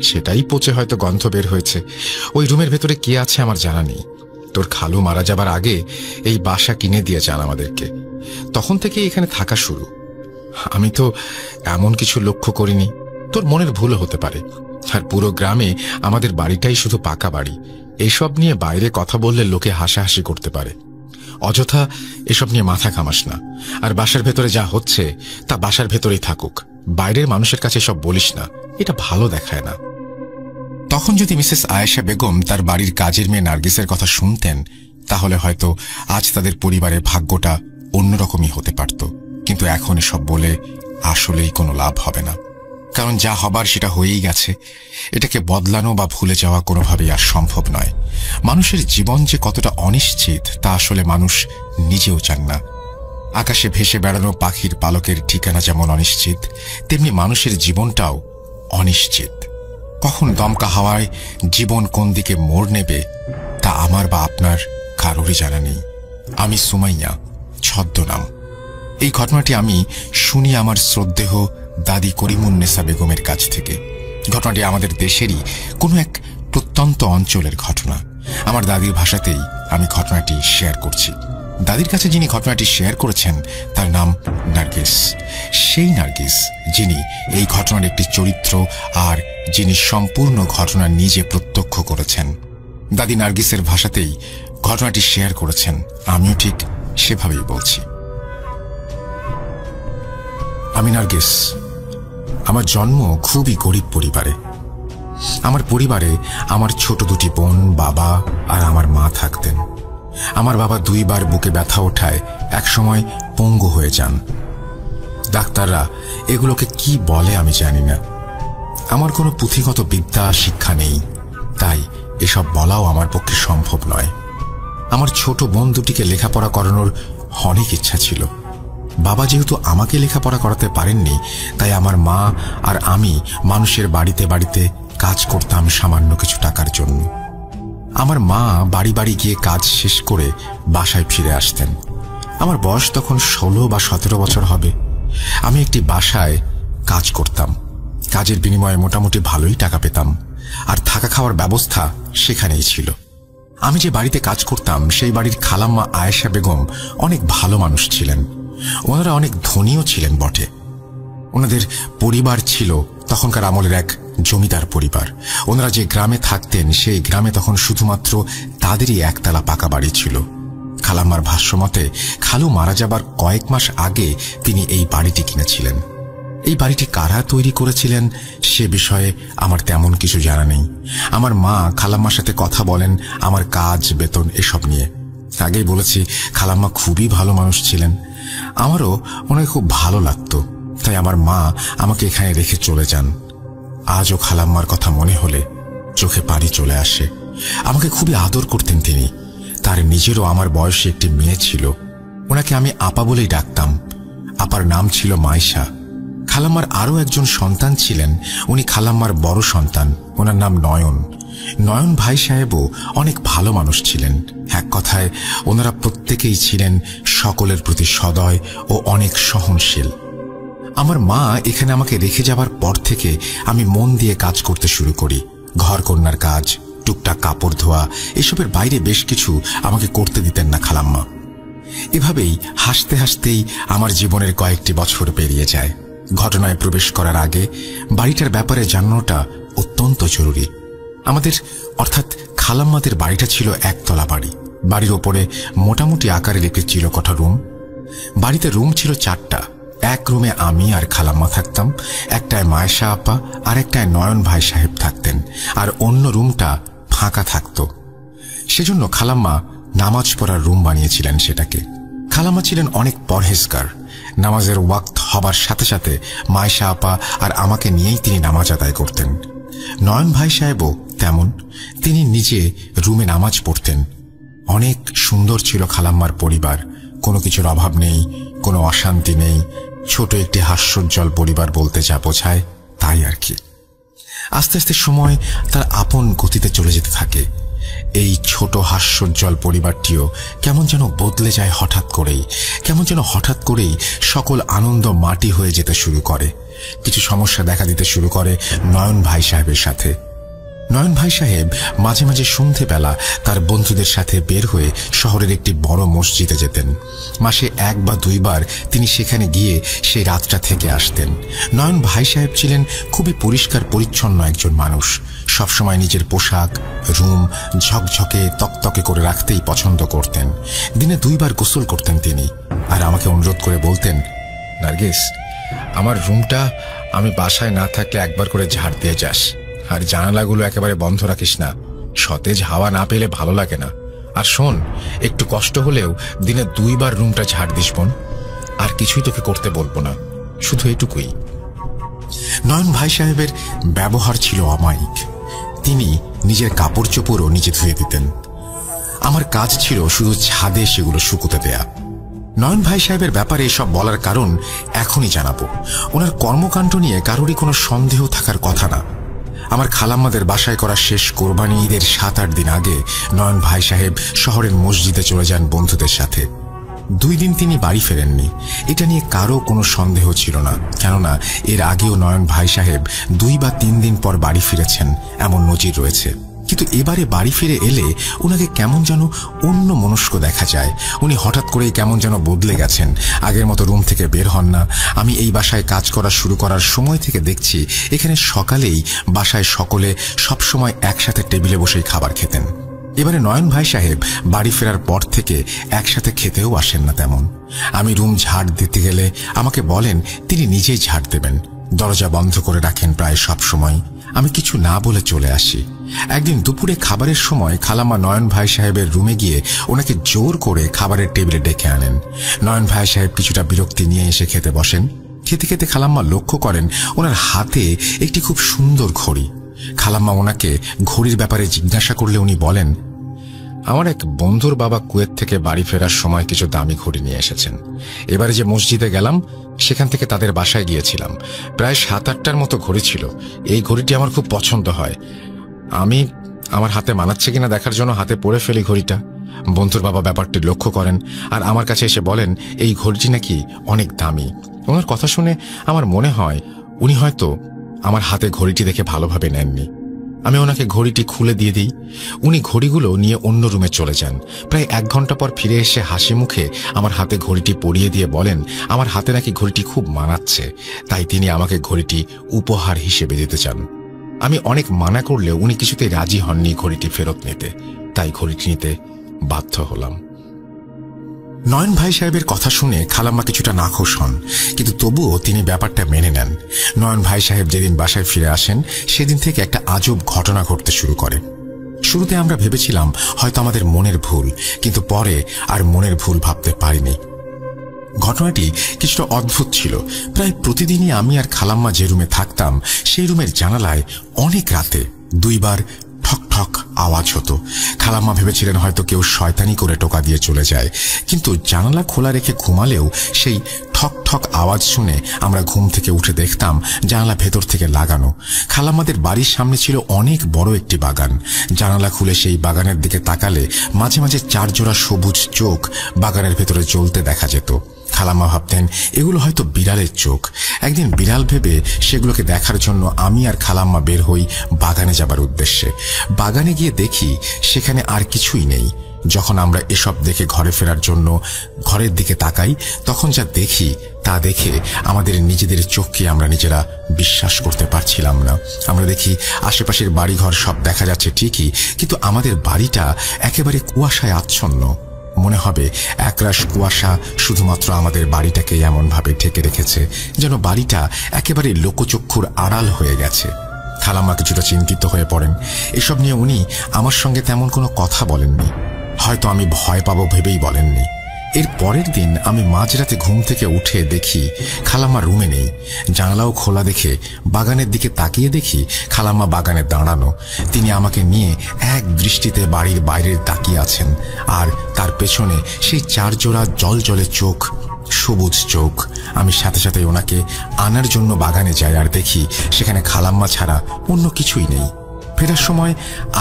সেটাই পচে হয়তো গন্ধ বের হয়েছে। ওই রুমের ভেতরে কে আছে আমার জানা নেই। তোর খালু মারা যাবার আগে এই বাসা কিনে দিয়ে যান আমাদেরকে, তখন থেকে এখানে থাকা শুরু। আমি তো এমন কিছু লক্ষ্য করিনি, তোর মনের ভুলও হতে পারে। আর পুরো গ্রামে আমাদের বাড়িটাই শুধু পাকা বাড়ি। এসব নিয়ে বাইরে কথা বললে লোকে হাসাহাসি করতে পারে। অযথা এসব নিয়ে মাথা ঘামাস না। আর বাসার ভেতরে যা হচ্ছে তা বাসার ভেতরেই থাকুক, বাইরের মানুষের কাছে সব বলিস না, এটা ভালো দেখায় না। তখন যদি মিসেস আয়েশা বেগম তার বাড়ির কাজের মেয়ে নার্গিসের কথা শুনতেন, তাহলে হয়তো আজ তাদের পরিবারের ভাগ্যটা অন্যরকমই হতে পারত। কিন্তু এখন এসব বলে আসলেই কোনো লাভ হবে না, কারণ যা হবার সেটা হয়েই গেছে। এটাকে বদলানো বা ভুলে যাওয়া কোনোভাবেই আর সম্ভব নয়। মানুষের জীবন যে কতটা অনিশ্চিত তা আসলে মানুষ নিজেও চান না। আকাশে ভেসে বেড়ানো পাখির পালকের ঠিকানা যেমন অনিশ্চিত, তেমনি মানুষের জীবনটাও অনিশ্চিত। কখন দমকা হাওয়ায় জীবন কোন দিকে মোড় নেবে তা আমার বা আপনার কারোরই জানা নেই। আমি সুমাইয়া, ছদ্মনাম। এই ঘটনাটি আমি শুনি আমার শ্রদ্ধেয় দাদি করিমুন্নেসা বেগমের কাছ থেকে। ঘটনাটি আমাদের দেশেরই কোনো এক প্রত্যন্ত অঞ্চলের ঘটনা। আমার দাদির ভাষাতেই আমি ঘটনাটি শেয়ার করছি। দাদির কাছে যিনি ঘটনাটি শেয়ার করেছেন তার নাম নার্গিস। সেই নার্গিস যিনি এই ঘটনার একটি চরিত্র আর যিনি সম্পূর্ণ ঘটনা নিজে প্রত্যক্ষ করেছেন। দাদি নার্গিসের ভাষাতেই ঘটনাটি শেয়ার করেছেন, আমিও ঠিক সেভাবেই বলছি। আমি নার্গিস। আমার জন্ম খুবই গরিব পরিবারে। আমার পরিবারে আমার ছোট 2টি বোন, বাবা আর আমার মা থাকতেন। আমার বাবা 2 বার বুকে ব্যথা ওঠায় একসময় পঙ্গু হয়ে যান। ডাক্তাররা এগুলোকে কি বলে আমি জানি না। আমার কোনো পুঁথিগত বিদ্যা শিক্ষা নেই, তাই এসব বলাও আমার পক্ষে সম্ভব নয়। আমার ছোট বোন 2টিকে লেখাপড়া করানোর অনেক ইচ্ছা ছিল। বাবা যেহেতু আমাকে লেখাপড়া করাতে পারেননি, তাই আমার মা আর আমি মানুষের বাড়িতে বাড়িতে কাজ করতাম সামান্য কিছু টাকার জন্য। আমার মা বাড়ি বাড়ি গিয়ে কাজ শেষ করে বাসায় ফিরে আসতেন। আমার বয়স তখন 16 বা 17 বছর হবে। আমি একটি বাসায় কাজ করতাম। কাজের বিনিময়ে মোটামুটি ভালোই টাকা পেতাম, আর থাকা খাওয়ার ব্যবস্থা সেখানেই ছিল। আমি যে বাড়িতে কাজ করতাম সেই বাড়ির খালাম্মা আয়েশা বেগম অনেক ভালো মানুষ ছিলেন। ওনারা অনেক ধনীও ছিলেন বটে। ওনাদের পরিবার ছিল তখনকার আমলের এক জমিদার পরিবার। ওনারা যে গ্রামে থাকতেন সেই গ্রামে তখন শুধুমাত্র তাদেরই একতলা পাকা বাড়ি ছিল। খালাম্মার ভাষ্যমতে খালু মারা যাবার কয়েক মাস আগে তিনি এই বাড়িটি কিনেছিলেন। এই বাড়িটি কারা তৈরি করেছিলেন সে বিষয়ে আমার তেমন কিছু জানা নেই। আমার মা খালাম্মার সাথে কথা বলেন আমার কাজ, বেতন এসব নিয়ে। আগেই বলেছি খালাম্মা খুবই ভালো মানুষ ছিলেন। আমারও ওনাকে খুব ভালো লাগতো, তাই আমার মা আমাকে এখানে রেখে চলে যান। আজও খালাম্মার কথা মনে হলে চোখে পানি চলে আসে। আমাকে খুবই আদর করতেন তিনি। তার নিজেরও আমার বয়সে একটি মেয়ে ছিল। ওনাকে আমি আপা বলেই ডাকতাম। আপার নাম ছিল মাইশা। খালাম্মার আরও একজন সন্তান ছিলেন। উনি খালাম্মার বড় সন্তান। ওনার নাম নয়ন। নয়ন ভাই সাহেবও অনেক ভালো মানুষ ছিলেন। এক কথায় ওনারা প্রত্যেকেই ছিলেন সকলের প্রতি সদয় ও অনেক সহনশীল। আমার মা এখানে আমাকে রেখে যাবার পর থেকে আমি মন দিয়ে কাজ করতে শুরু করি। ঘর কন্যার কাজ, টুকটাক কাপড় ধোয়া, এসবের বাইরে বেশ কিছু আমাকে করতে দিতেন না খালাম্মা। এভাবেই হাসতে হাসতেই আমার জীবনের কয়েকটি বছর পেরিয়ে যায়। ঘটনায় প্রবেশ করার আগে বাড়িটার ব্যাপারে জানানোটা অত্যন্ত জরুরি। আমাদের অর্থাৎ খালাম্মাদের বাড়িটা ছিল একতলা বাড়ি। বাড়ির ওপরে মোটামুটি আকারের একটি চিরকোঠা রুম। বাড়িতে রুম ছিল 4টা। এক রুমে আমি আর খালাম্মা থাকতাম, একটায় মায়েশা আপা আর একটায় নয়ন ভাই সাহেব থাকতেন, আর অন্য রুমটা ফাঁকা থাকত। সেজন্য খালাম্মা নামাজ পড়ার রুম বানিয়েছিলেন সেটাকে। খালাম্মা ছিলেন অনেক পরহেজগার। নামাজের ওয়াক্ত হবার সাথে সাথে মায়েশা আপা আর আমাকে নিয়েই তিনি নামাজ আদায় করতেন। নয়ন ভাই সাহেবও তেমন। তিনি নিজে রুমে নামাজ পড়তেন। অনেক সুন্দর ছিল খালাম্মার পরিবার। কোনো কিছুর অভাব নেই, কোনো অশান্তি নেই। ছোট একটি হাস্যোজ্জ্বল পরিবার বলতে যা বোঝায় তাই আর কি। আস্তে আস্তে সময় তার আপন গতিতে চলে যেতে থাকে। এই ছোট হাস্যোজ্জ্বল পরিবারটিও কেমন যেন বদলে যায় হঠাৎ করেই। কেমন যেন হঠাৎ করেই সকল আনন্দ মাটি হয়ে যেতে শুরু করে। কিছু সমস্যা দেখা দিতে শুরু করে নয়ন ভাই সাহেবের সাথে। নয়ন ভাই সাহেব মাঝে মাঝে সন্ধেবেলা তার বন্ধুদের সাথে বের হয়ে শহরের একটি বড় মসজিদে যেতেন। মাসে 1 বা 2 বার তিনি সেখানে গিয়ে সেই রাতটা থেকে আসতেন। নয়ন ভাই সাহেব ছিলেন খুবই পরিষ্কার পরিচ্ছন্ন একজন মানুষ। সবসময় নিজের পোশাক, রুম ঝকঝকে তকতকে করে রাখতেই পছন্দ করতেন। দিনে 2 বার গোসল করতেন তিনি, আর আমাকে অনুরোধ করে বলতেন, নার্গিস, আমার রুমটা আমি বাসায় না থাকলে একবার করে ঝাড় দিয়ে যাস, আর জানালাগুলো একেবারে বন্ধ রাখিস না। সতেজ হাওয়া না পেলে ভালো লাগে না। আর শোন, একটু কষ্ট হলেও দিনে 2 বার রুমটা ঝাড় দিস বোন। আর কিছুই তোকে করতে বলবো না, শুধু এটুকুই। নয়ন ভাই সাহেবের ব্যবহার ছিল অমায়িক। তিনি নিজের কাপড় চোপড়ও নিজে ধুয়ে দিতেন। আমার কাজ ছিল শুধু ছাদে সেগুলো শুকুতে দেয়া। নয়ন ভাই সাহেবের ব্যাপারে এসব বলার কারণ এখনই জানাবো। ওনার কর্মকাণ্ড নিয়ে কারোরই কোনো সন্দেহ থাকার কথা না। আমার খালাম্মাদের বাসায় করা শেষ কোরবানি ঈদের 7-8 দিন আগে নয়ন ভাই সাহেব শহরের মসজিদে চলে যান বন্ধুদের সাথে। 2 দিন তিনি বাড়ি ফেরেননি। এটা নিয়ে কারো কোনো সন্দেহ ছিল না, কেননা এর আগেও নয়ন ভাই সাহেব 2 বা 3 দিন পর বাড়ি ফিরেছেন, এমন নজির রয়েছে। কিন্তু এবারে বাড়ি ফিরে এলে ওনাকে কেমন যেন অন্য মনস্ক দেখা যায়। উনি হঠাৎ করেই কেমন যেন বদলে গেছেন। আগের মতো রুম থেকে বের হন না। আমি এই বাসায় কাজ করা শুরু করার সময় থেকে দেখছি এখানে সকালেই বাসায় সকলে সবসময় একসাথে টেবিলে বসেই খাবার খেতেন। এবারে নয়ন ভাই সাহেব বাড়ি ফেরার পর থেকে একসাথে খেতেও আসেন না তেমন। আমি রুম ঝাড় দিতে গেলে আমাকে বলেন তিনি নিজেই ঝাড় দেবেন। দরজা বন্ধ করে রাখেন প্রায় সব সময়। আমি কিছু না বলে চলে আসি। একদিন দুপুরে খাবারের সময় খালাম্মা নয়ন ভাই সাহেবের রুমে গিয়ে ওনাকে জোর করে খাবারের টেবিলে ডেকে আনেন। নয়ন ভাই সাহেব কিছুটা বিরক্তি নিয়ে এসে খেতে বসেন। খেতে খেতে খালাম্মা লক্ষ্য করেন ওনার হাতে একটি খুব সুন্দর ঘড়ি। খালাম্মা ওনাকে ঘড়ির ব্যাপারে জিজ্ঞাসা করলে উনি বলেন, আমার এক বন্ধুর বাবা কুয়েত থেকে বাড়ি ফেরার সময় কিছু দামি ঘড়ি নিয়ে এসেছেন। এবারে যে মসজিদে গেলাম সেখান থেকে তাদের বাসায় গিয়েছিলাম। প্রায় 7-8টার মতো ঘড়ি ছিল। এই ঘড়িটি আমার খুব পছন্দ হয়। আমি আমার হাতে মানাচ্ছে কিনা দেখার জন্য হাতে পরে ফেলি ঘড়িটা। বন্ধুর বাবা ব্যাপারটি লক্ষ্য করেন আর আমার কাছে এসে বলেন এই ঘড়িটি নাকি অনেক দামি। ওনার কথা শুনে আমার মনে হয় উনি হয়তো আমার হাতে ঘড়িটি দেখে ভালোভাবে নেননি। আমি ওনাকে ঘড়িটি খুলে দিয়ে দিই। উনি ঘড়িগুলো নিয়ে অন্য রুমে চলে যান। প্রায় 1 ঘন্টা পর ফিরে এসে হাসি মুখে আমার হাতে ঘড়িটি পরিয়ে দিয়ে বলেন আমার হাতে নাকি ঘড়িটি খুব মানাচ্ছে, তাই তিনি আমাকে ঘড়িটি উপহার হিসেবে দিতে চান। আমি অনেক মানা করলেও উনি কিছুতেই রাজি হননি ঘড়িটি ফেরত নিতে, তাই ঘড়িটি নিতে বাধ্য হলাম। নয়ন ভাই সাহেবের কথা শুনে খালাম্মা কিছুটা নাখোশ হন, কিন্তু তবুও তিনি ব্যাপারটা মেনে নেন। নয়ন ভাই সাহেব যেদিন বাসায় ফিরে আসেন সেদিন থেকে একটা আজব ঘটনা ঘটতে শুরু করে। শুরুতে আমরা ভেবেছিলাম হয়তো আমাদের মনের ভুল, কিন্তু পরে আর মনের ভুল ভাবতে পারিনি। ঘটনাটি কিছুটা অদ্ভুত ছিল। প্রায় প্রতিদিনই আমি আর খালাম্মা যে রুমে থাকতাম সেই রুমের জানালায় অনেক রাতে 2 বার ঠক ঠক আওয়াজ হতো। খালাম্মা ভেবেছিলেন হয়তো কেউ শয়তানি করে টোকা দিয়ে চলে যায়, কিন্তু জানালা খোলা রেখে ঘুমালেও সেই ঠক ঠক আওয়াজ শুনে আমরা ঘুম থেকে উঠে দেখতাম জানালা ভেতর থেকে লাগানো। খালাম্মাদের বাড়ির সামনে ছিল অনেক বড় একটি বাগান। জানালা খুলে সেই বাগানের দিকে তাকালে মাঝে মাঝে 4 জোড়া সবুজ চোখ বাগানের ভেতরে জ্বলতে দেখা যেত। খালাম্মা ভাবতেন এগুলো হয়তো বিড়ালের চোখ। একদিন বিড়াল ভেবে সেগুলোকে দেখার জন্য আমি আর খালাম্মা বের হই বাগানে যাবার উদ্দেশ্যে। বাগানে গিয়ে দেখি সেখানে আর কিছুই নেই। যখন আমরা এসব দেখে ঘরে ফেরার জন্য ঘরের দিকে তাকাই তখন যা দেখি তা দেখে আমাদের নিজেদের চোখকে আমরা নিজেরা বিশ্বাস করতে পারছিলাম না। আমরা দেখি আশেপাশের বাড়িঘর সব দেখা যাচ্ছে ঠিকই, কিন্তু আমাদের বাড়িটা একেবারে কুয়াশায় আচ্ছন্ন। মনে হবে একরাশ কুয়াশা শুধুমাত্র আমাদের বাড়িটাকে এমনভাবে ঢেকে রেখেছে যেন বাড়িটা একেবারে লোকচক্ষুর আড়াল হয়ে গেছে। খালাম্মা কিছুটা চিন্তিত হয়ে পড়েন। এসব নিয়ে উনি আমার সঙ্গে তেমন কোনো কথা বলেননি, হয়তো আমি ভয় পাবো ভেবেই বলেননি। এর পরের দিন আমি মাঝরাতে ঘুম থেকে উঠে দেখি খালাম্মা রুমে নেই। জানালাও খোলা দেখে বাগানের দিকে তাকিয়ে দেখি খালাম্মা বাগানে দাঁড়ানো। তিনি আমাকে নিয়ে এক দৃষ্টিতে বাড়ির বাইরে তাকিয়ে আছেন, আর তার পেছনে সেই 4 জোড়া জলজলে চোখ, সবুজ চোখ। আমি সাথে সাথে ওনাকে আনার জন্য বাগানে যাই আর দেখি সেখানে খালাম্মা ছাড়া অন্য কিছুই নেই। ফেরার সময়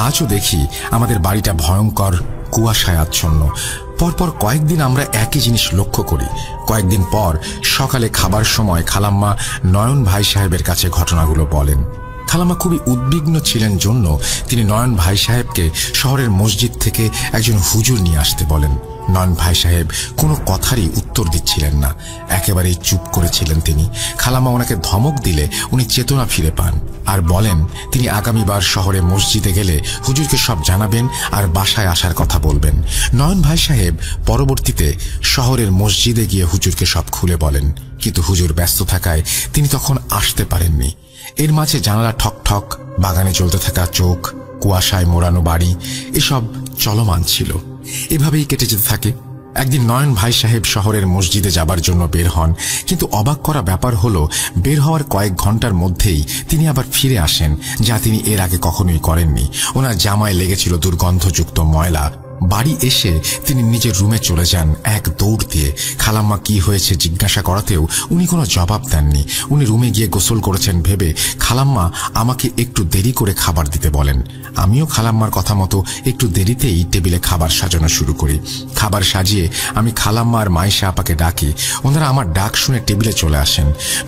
আজও দেখি আমাদের বাড়িটা ভয়ঙ্কর কুয়াশায় আচ্ছন্ন। পরপর কয়েকদিন আমরা একই জিনিস লক্ষ্য করি। কয়েকদিন পর সকালে খাবার সময় খালাম্মা নয়ন ভাই সাহেবের কাছে ঘটনাগুলো বলেন। খালাম্মা খুবই উদ্বিগ্ন ছিলেন জন্য তিনি নয়ন ভাই সাহেবকে শহরের মসজিদ থেকে একজন হুজুর নিয়ে আসতে বলেন। নয়ন ভাই সাহেব কোনো কথারই উত্তর দিচ্ছিলেন না, একেবারেই চুপ করেছিলেন তিনি। খালাম্মা ওনাকে ধমক দিলে উনি চেতনা ফিরে পান আর বলেন তিনি আগামীবার শহরে মসজিদে গেলে হুজুরকে সব জানাবেন আর বাসায় আসার কথা বলবেন। নয়ন ভাই সাহেব পরবর্তীতে শহরের মসজিদে গিয়ে হুজুরকে সব খুলে বলেন, কিন্তু হুজুর ব্যস্ত থাকায় তিনি তখন আসতে পারেননি। এর মাঝে জানালা ঠক ঠক, বাগানে চলতে থাকা চোখ, কুয়াশায় মোড়ানো বাড়ি এসব চলমান ছিল। এভাবেই কেটে যেতে থাকে। একদিন নয়ন ভাই সাহেব শহরের মসজিদে যাবার জন্য বের হন, কিন্তু অবাক করা ব্যাপার হলো বের হওয়ার কয়েক ঘন্টার মধ্যেই তিনি আবার ফিরে আসেন, যা তিনি এর আগে কখনোই করেননি। ওনার জামায় লেগেছিল দুর্গন্ধযুক্ত ময়লা। বাড়ি এসে তিনি নিজের রুমে চলে যান এক দৌড় দিয়ে। খালাম্মা কি হয়েছে জিজ্ঞাসা করাতেও উনি কোনো জবাব দেননি। উনি রুমে গিয়ে গোসল করেছেন ভেবে খালাম্মা আমাকে একটু দেরি করে খাবার দিতে বলেন। আমিও খালাম্মার কথা মতো একটু দেরিতেই টেবিলে খাবার সাজানো শুরু করি। খাবার সাজিয়ে আমি খালাম্মা আর মাইশা আপাকে ডাকি। ওনারা আমার ডাক শুনে টেবিলে চলে আসেন।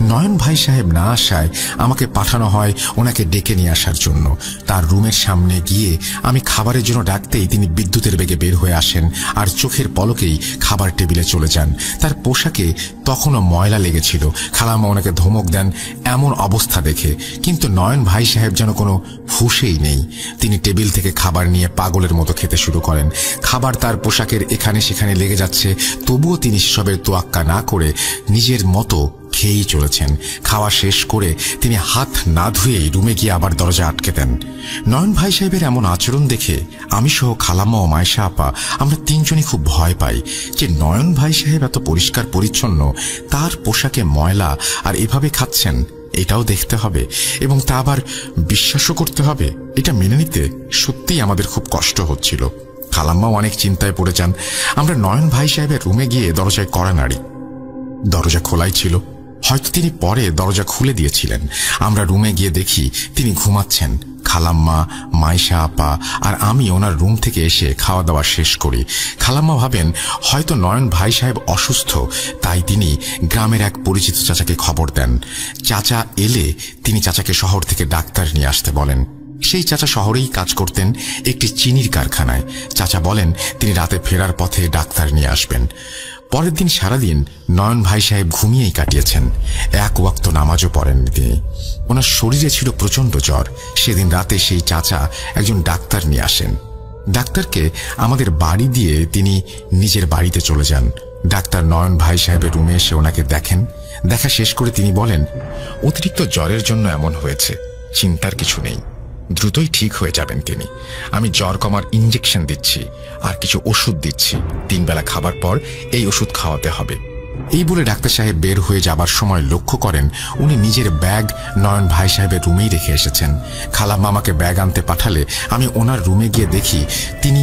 নয়ন ভাই সাহেব না আসায় আমাকে পাঠানো হয় ওনাকে ডেকে নিয়ে আসার জন্য। তার রুমের সামনে গিয়ে আমি খাবারের জন্য ডাকতেই তিনি বিদ্যুতের বেগে বের হয়ে আসেন আর চোখের পলকেই খাবার টেবিলে চলে যান। তার পোশাকে তখনও ময়লা লেগেছিল। খালাম্মা ওনাকে ধমক দেন এমন অবস্থা দেখে, কিন্তু নয়ন ভাই সাহেব যেন কোনো হুঁশেই নেই। তিনি টেবিল থেকে খাবার নিয়ে পাগলের মতো খেতে শুরু করেন। খাবার তার পোশাকের এখানে সেখানে লেগে যাচ্ছে, তবুও তিনি সেসবের তোয়াক্কা না করে নিজের মতো খেয়েই চলেছেন। খাওয়া শেষ করে তিনি হাত না ধুয়েই রুমে গিয়ে আবার দরজা আটকে দেন। নয়ন ভাই সাহেবের এমন আচরণ দেখে আমি সহ খালাম্মা ও মাইশা আপা আমরা 3 জনই খুব ভয় পাই যে নয়ন ভাই সাহেব এত পরিষ্কার পরিচ্ছন্ন, তার পোশাকে ময়লা আর এভাবে খাচ্ছেন, এটাও দেখতে হবে এবং তা আবার বিশ্বাসও করতে হবে। এটা মেনে নিতে সত্যিই আমাদের খুব কষ্ট হচ্ছিল। খালাম্মাও অনেক চিন্তায় পড়ে যান। আমরা নয়ন ভাই সাহেবের রুমে গিয়ে দরজায় কড়া নাড়ি। দরজা খোলাই ছিল, হয়তো তিনি পরে দরজা খুলে দিয়েছিলেন। আমরা রুমে গিয়ে দেখি তিনি ঘুমাচ্ছেন। খালাম্মা, মাইশা আপা আর আমি ওনার রুম থেকে এসে খাওয়া দাওয়া শেষ করি। খালাম্মা ভাবেন হয়তো নয়ন ভাই সাহেব অসুস্থ, তাই তিনি গ্রামের এক পরিচিত চাচাকে খবর দেন। চাচা এলে তিনি চাচাকে শহর থেকে ডাক্তার নিয়ে আসতে বলেন। সেই চাচা শহরেই কাজ করতেন, একটি চিনির কারখানায়। চাচা বলেন তিনি রাতে ফেরার পথে ডাক্তার নিয়ে আসবেন। পরের দিন সারাদিন নয়ন ভাই সাহেব ঘুমিয়েই কাটিয়েছেন। এক ওয়াক্ত নামাজও পড়েননি তিনি। ওনার শরীরে ছিল প্রচণ্ড জ্বর। সেদিন রাতে সেই চাচা একজন ডাক্তার নিয়ে আসেন। ডাক্তারকে আমাদের বাড়ি দিয়ে তিনি নিজের বাড়িতে চলে যান। ডাক্তার নয়ন ভাই সাহেবের রুমে এসে ওনাকে দেখেন। দেখা শেষ করে তিনি বলেন, অতিরিক্ত জ্বরের জন্য এমন হয়েছে, চিন্তার কিছু নেই, দ্রুতই ঠিক হয়ে যাবেন তিনি। আমি জ্বর কমার ইঞ্জেকশন দিচ্ছি আর কিছু ওষুধ দিচ্ছি, 3 বেলা খাবার পর এই ওষুধ খাওয়াতে হবে। এই বলে ডাক্তার সাহেব বের হয়ে যাবার সময় লক্ষ্য করেন উনি নিজের ব্যাগ নয়ন ভাই সাহেবের রুমেই রেখে এসেছেন। খালাম্মা আমাকে ব্যাগ আনতে পাঠালে আমি ওনার রুমে গিয়ে দেখি তিনি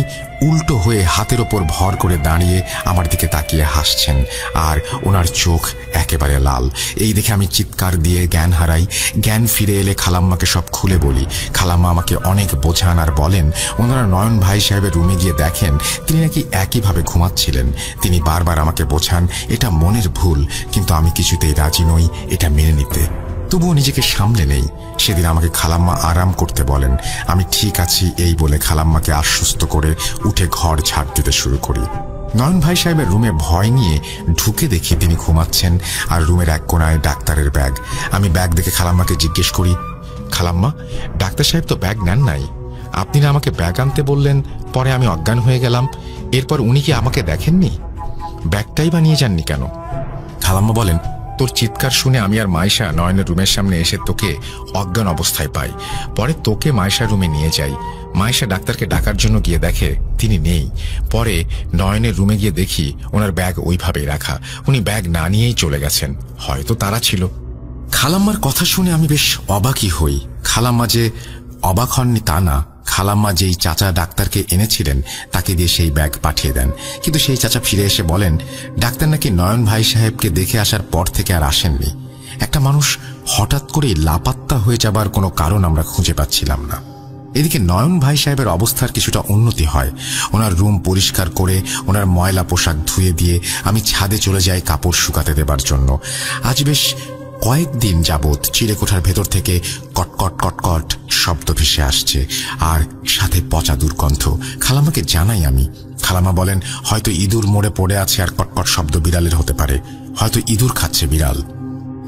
উল্টো হয়ে হাতের ওপর ভর করে দাঁড়িয়ে আমার দিকে তাকিয়ে হাসছেন, আর ওনার চোখ একেবারে লাল। এই দেখে আমি চিৎকার দিয়ে জ্ঞান হারাই। জ্ঞান ফিরে এলে খালাম্মাকে সব খুলে বলি। খালাম্মা আমাকে অনেক বোঝান আর বলেন ওনারা নয়ন ভাই সাহেবের রুমে গিয়ে দেখেন তিনি নাকি একইভাবে ঘুমাচ্ছিলেন। তিনি বারবার আমাকে বোঝান এটা মনের ভুল, কিন্তু আমি কিছুতেই রাজি নই এটা মেনে নিতে। তবুও নিজেকে সামলে নেই। সেদিন আমাকে খালাম্মা আরাম করতে বলেন। আমি ঠিক আছি এই বলে খালাম্মাকে আশ্বস্ত করে উঠে ঘর ঝাড় দিতে শুরু করি। নয়ন ভাই সাহেবের রুমে ভয় নিয়ে ঢুকে দেখি তিনি ঘুমাচ্ছেন, আর রুমের এক কোণায় ডাক্তারের ব্যাগ। আমি ব্যাগ দেখে খালাম্মাকে জিজ্ঞেস করি, খালাম্মা, ডাক্তার সাহেব তো ব্যাগ নেন নাই? আপনি না আমাকে ব্যাগ আনতে বললেন, পরে আমি অজ্ঞান হয়ে গেলাম, এরপর উনি কি আমাকে দেখেননি? ব্যাগটাই বা নিয়ে যাননি কেন? খালাম্মা বলেন, তোর চিৎকার শুনে আমি আর মাইশা নয়নের রুমের সামনে এসে তোকে অজ্ঞান অবস্থায় পাই। পরে তোকে মাইশার রুমে নিয়ে যাই। মাইশা ডাক্তারকে ডাকার জন্য গিয়ে দেখে তিনি নেই। পরে নয়নের রুমে গিয়ে দেখি ওনার ব্যাগ ওইভাবেই রাখা। উনি ব্যাগ না নিয়েই চলে গেছেন, হয়তো তারা ছিল। খালাম্মার কথা শুনে আমি বেশ অবাকই হই। খালাম্মা যে অবাক হননি তা না, খালাম্মা যেই চাচা ডাক্তারকে এনেছিলেন তাকে দিয়ে সেই ব্যাগ পাঠিয়ে দেন। কিন্তু সেই চাচা ফিরে এসে বলেন ডাক্তার নাকি নয়ন ভাই সাহেবকে দেখে আসার পর থেকে আর আসেননি। একটা মানুষ হঠাৎ করেই লাপাত্তা হয়ে যাবার কোনো কারণ আমরা খুঁজে পাচ্ছিলাম না। এদিকে নয়ন ভাই সাহেবের অবস্থার কিছুটা উন্নতি হয়। ওনার রুম পরিষ্কার করে ওনার ময়লা পোশাক ধুয়ে দিয়ে আমি ছাদে চলে যাই কাপড় শুকাতে দেবার জন্য। আজ বেশ কয়েকদিন যাবৎ চিলেকোঠার ভেতর থেকে কটকট কটকট শব্দ ভেসে আসছে, আর সাথে পচা দুর্গন্ধ। খালাম্মাকে জানাই আমি। খালাম্মা বলেন হয়তো ইঁদুর মরে পড়ে আছে আর কটকট শব্দ বিড়ালের হতে পারে, হয়তো ইঁদুর খাচ্ছে বিড়াল।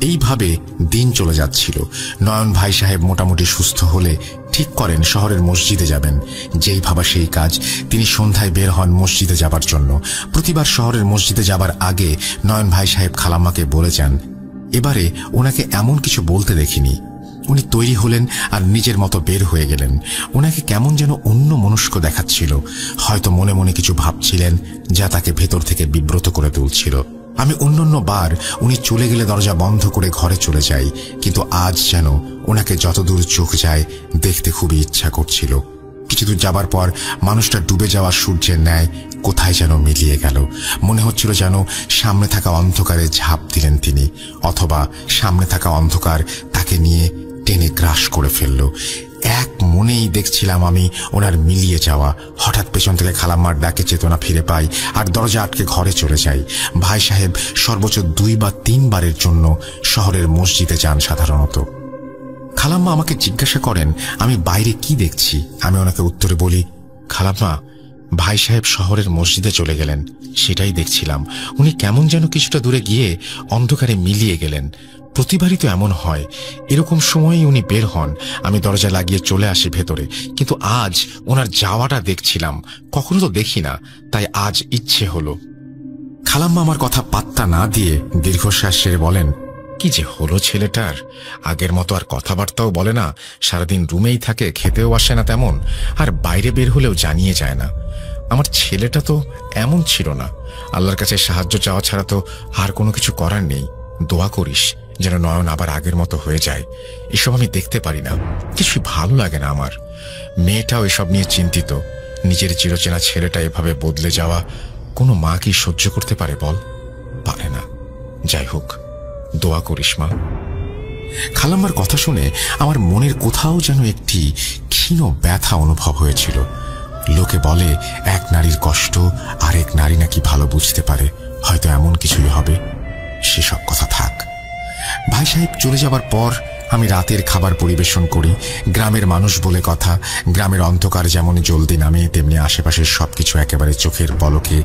এইভাবে দিন চলে যাচ্ছিল। নয়ন ভাই সাহেব মোটামুটি সুস্থ হলে ঠিক করেন শহরের মসজিদে যাবেন। যেই ভাবা সেই কাজ, তিনি সন্ধ্যায় বের হন মসজিদে যাবার জন্য। প্রতিবার শহরের মসজিদে যাবার আগে নয়ন ভাই সাহেব খালাম্মাকে বলে যান। এবারে ওনাকে এমন কিছু বলতে দেখিনি। উনি তৈরি হলেন আর নিজের মতো বের হয়ে গেলেন। ওনাকে কেমন যেন অন্য মনস্ক দেখাচ্ছিল, হয়তো মনে মনে কিছু ভাবছিলেন যা তাকে ভেতর থেকে বিব্রত করে তুলছিল। আমি অন্য বার উনি চলে গেলে দরজা বন্ধ করে ঘরে চলে যাই, কিন্তু আজ যেন ওনাকে যতদূর চোখ যায় দেখতে খুবই ইচ্ছা করছিল। কিছুদূর যাবার পর মানুষটা ডুবে যাওয়া সূর্যের ন্যায় কোথায় যেন মিলিয়ে গেল। মনে হচ্ছিল যেন সামনে থাকা অন্ধকারে ঝাঁপ দিলেন তিনি, অথবা সামনে থাকা অন্ধকার তাকে নিয়ে টেনে গ্রাস করে ফেলল। এক মনেই দেখছিলাম আমি ওনার মিলিয়ে যাওয়া। হঠাৎ পেছন থেকে খালাম্মার ডাকে চেতনা ফিরে পাই আর দরজা আটকে ঘরে চলে যাই। ভাই সাহেব সর্বোচ্চ 2 বা 3 বারের জন্য শহরের মসজিদে যান সাধারণত। খালাম্মা আমাকে জিজ্ঞাসা করেন আমি বাইরে কি দেখছি। আমি ওনাকে উত্তরে বলি, খালাম্মা, ভাই সাহেব শহরের মসজিদে চলে গেলেন, সেটাই দেখছিলাম। উনি কেমন যেন কিছুটা দূরে গিয়ে অন্ধকারে মিলিয়ে গেলেন। প্রতিবারই তো এমন হয়, এরকম সময়ই উনি বের হন। আমি দরজা লাগিয়ে চলে আসি ভেতরে, কিন্তু আজ ওনার যাওয়াটা দেখছিলাম, কখনো তো দেখি না, তাই আজ ইচ্ছে হলো। খালাম্মা আমার কথা পাত্তা না দিয়ে দীর্ঘশ্বাস ছেড়ে বলেন, কি যে হলো ছেলেটার, আগের মতো আর কথাবার্তাও বলে না, সারাদিন রুমেই থাকে, খেতেও আসে না তেমন, আর বাইরে বের হলেও জানিয়ে যায় না। আমার ছেলেটা তো এমন ছিল না। আল্লাহর কাছে সাহায্য চাওয়া ছাড়া তো আর কোনো কিছু করার নেই। দোয়া করিস যেন নয়ন আবার আগের মতো হয়ে যায়। এসব আমি দেখতে পারি না, কিছুই ভালো লাগে না আমার। মেয়েটাও এসব নিয়ে চিন্তিত। নিজের চিরচেনা ছেলেটা এভাবে বদলে যাওয়া কোনো মা কি সহ্য করতে পারে বল? পারে না। যাই হোক, দোয়া করিস মা। খালাম্মার কথা শুনে আমার মনের কোথাও যেন একটি ক্ষীণ ব্যথা অনুভব হয়েছিল। লোকে বলে এক নারীর কষ্ট আরেক নারী নাকি ভালো বুঝতে পারে, হয়তো এমন কিছুই হবে। সেসব কথা থাক। ভাই সাহেব চলে যাবার পর আমি রাতের খাবার পরিবেশন করি। গ্রামের মানুষ বলে কথা, গ্রামের অন্ধকার যেমন জলদি নামে তেমনি আশেপাশের সবকিছু একেবারে চোখের পলকে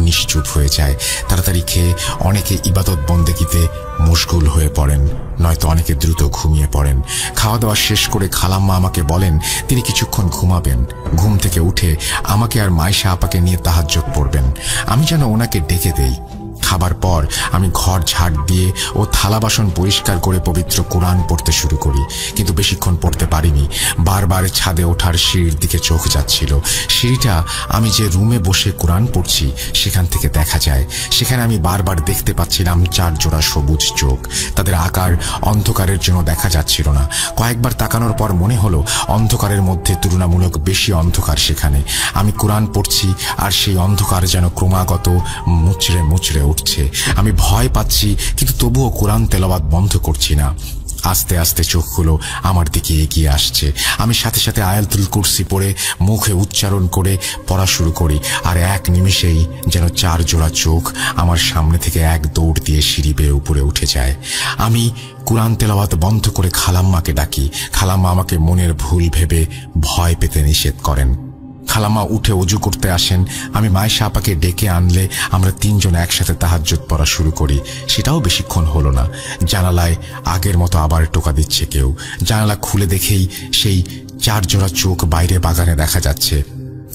নিশ্চুপ হয়ে যায়। তাড়াতাড়ি খেয়ে অনেকে ইবাদত বন্দেগীতে মশগুল হয়ে পড়েন, নয়তো অনেকে দ্রুত ঘুমিয়ে পড়েন। খাওয়া দাওয়া শেষ করে খালাম্মা আমাকে বলেন তিনি কিছুক্ষণ ঘুমাবেন। ঘুম থেকে উঠে আমাকে আর মাইশা আপাকে নিয়ে তাহাজ্জুদ পড়বেন। আমি যেন ওনাকে ডেকে দেই। খাবার পর আমি ঘর ঝাড় দিয়ে ও থালা বাসন পরিষ্কার করে পবিত্র কোরআন পড়তে শুরু করি, কিন্তু বেশিক্ষণ পড়তে পারিনি। বারবার ছাদে ওঠার সিঁড়ির দিকে চোখ যাচ্ছিল। সিঁড়িটা আমি যে রুমে বসে কোরআন পড়ছি সেখান থেকে দেখা যায়। সেখানে আমি বারবার দেখতে পাচ্ছিলাম 4 জোড়া সবুজ চোখ। তাদের আকার অন্ধকারের জন্য দেখা যাচ্ছিল না। কয়েকবার তাকানোর পর মনে হলো অন্ধকারের মধ্যে তুলনামূলক বেশি অন্ধকার সেখানে। আমি কোরআন পড়ছি আর সেই অন্ধকার যেন ক্রমাগত মুচড়ে মুচড়ে উঠছে। আমি ভয় পাচ্ছি, কিন্তু তবুও কোরআন তেলাওয়াত বন্ধ করছি না। আস্তে আস্তে চোখগুলো আমার দিকে এগিয়ে আসছে। আমি সাথে সাথে আয়াতুল কুরসি পড়ে মুখে উচ্চারণ করে পড়া শুরু করি, আর এক নিমেষেই যেন 4 জোড়া চোখ আমার সামনে থেকে এক দৌড় দিয়ে সিঁড়ি বেয়ে উপরে উঠে যায়। আমি কোরআন তেলাওয়াত বন্ধ করে খালাম্মাকে ডাকি। খালাম্মা আমাকে মনের ভুল ভেবে ভয় পেতে নিষেধ করেন। খালাম্মা উঠে ওযু করতে আসেন। আমি মায়েশা আপাকে ডেকে আনলে আমরা 3 জন একসাথে তাহাজ্জুদ পড়া শুরু করি। সেটাও বেশিক্ষণ হলো না। জানালায় আগের মতো আবার টোকা দিচ্ছে কেউ। জানালা খুলে দেখেই সেই 4 জোড়া চোখ বাইরে বাগানে দেখা যাচ্ছে।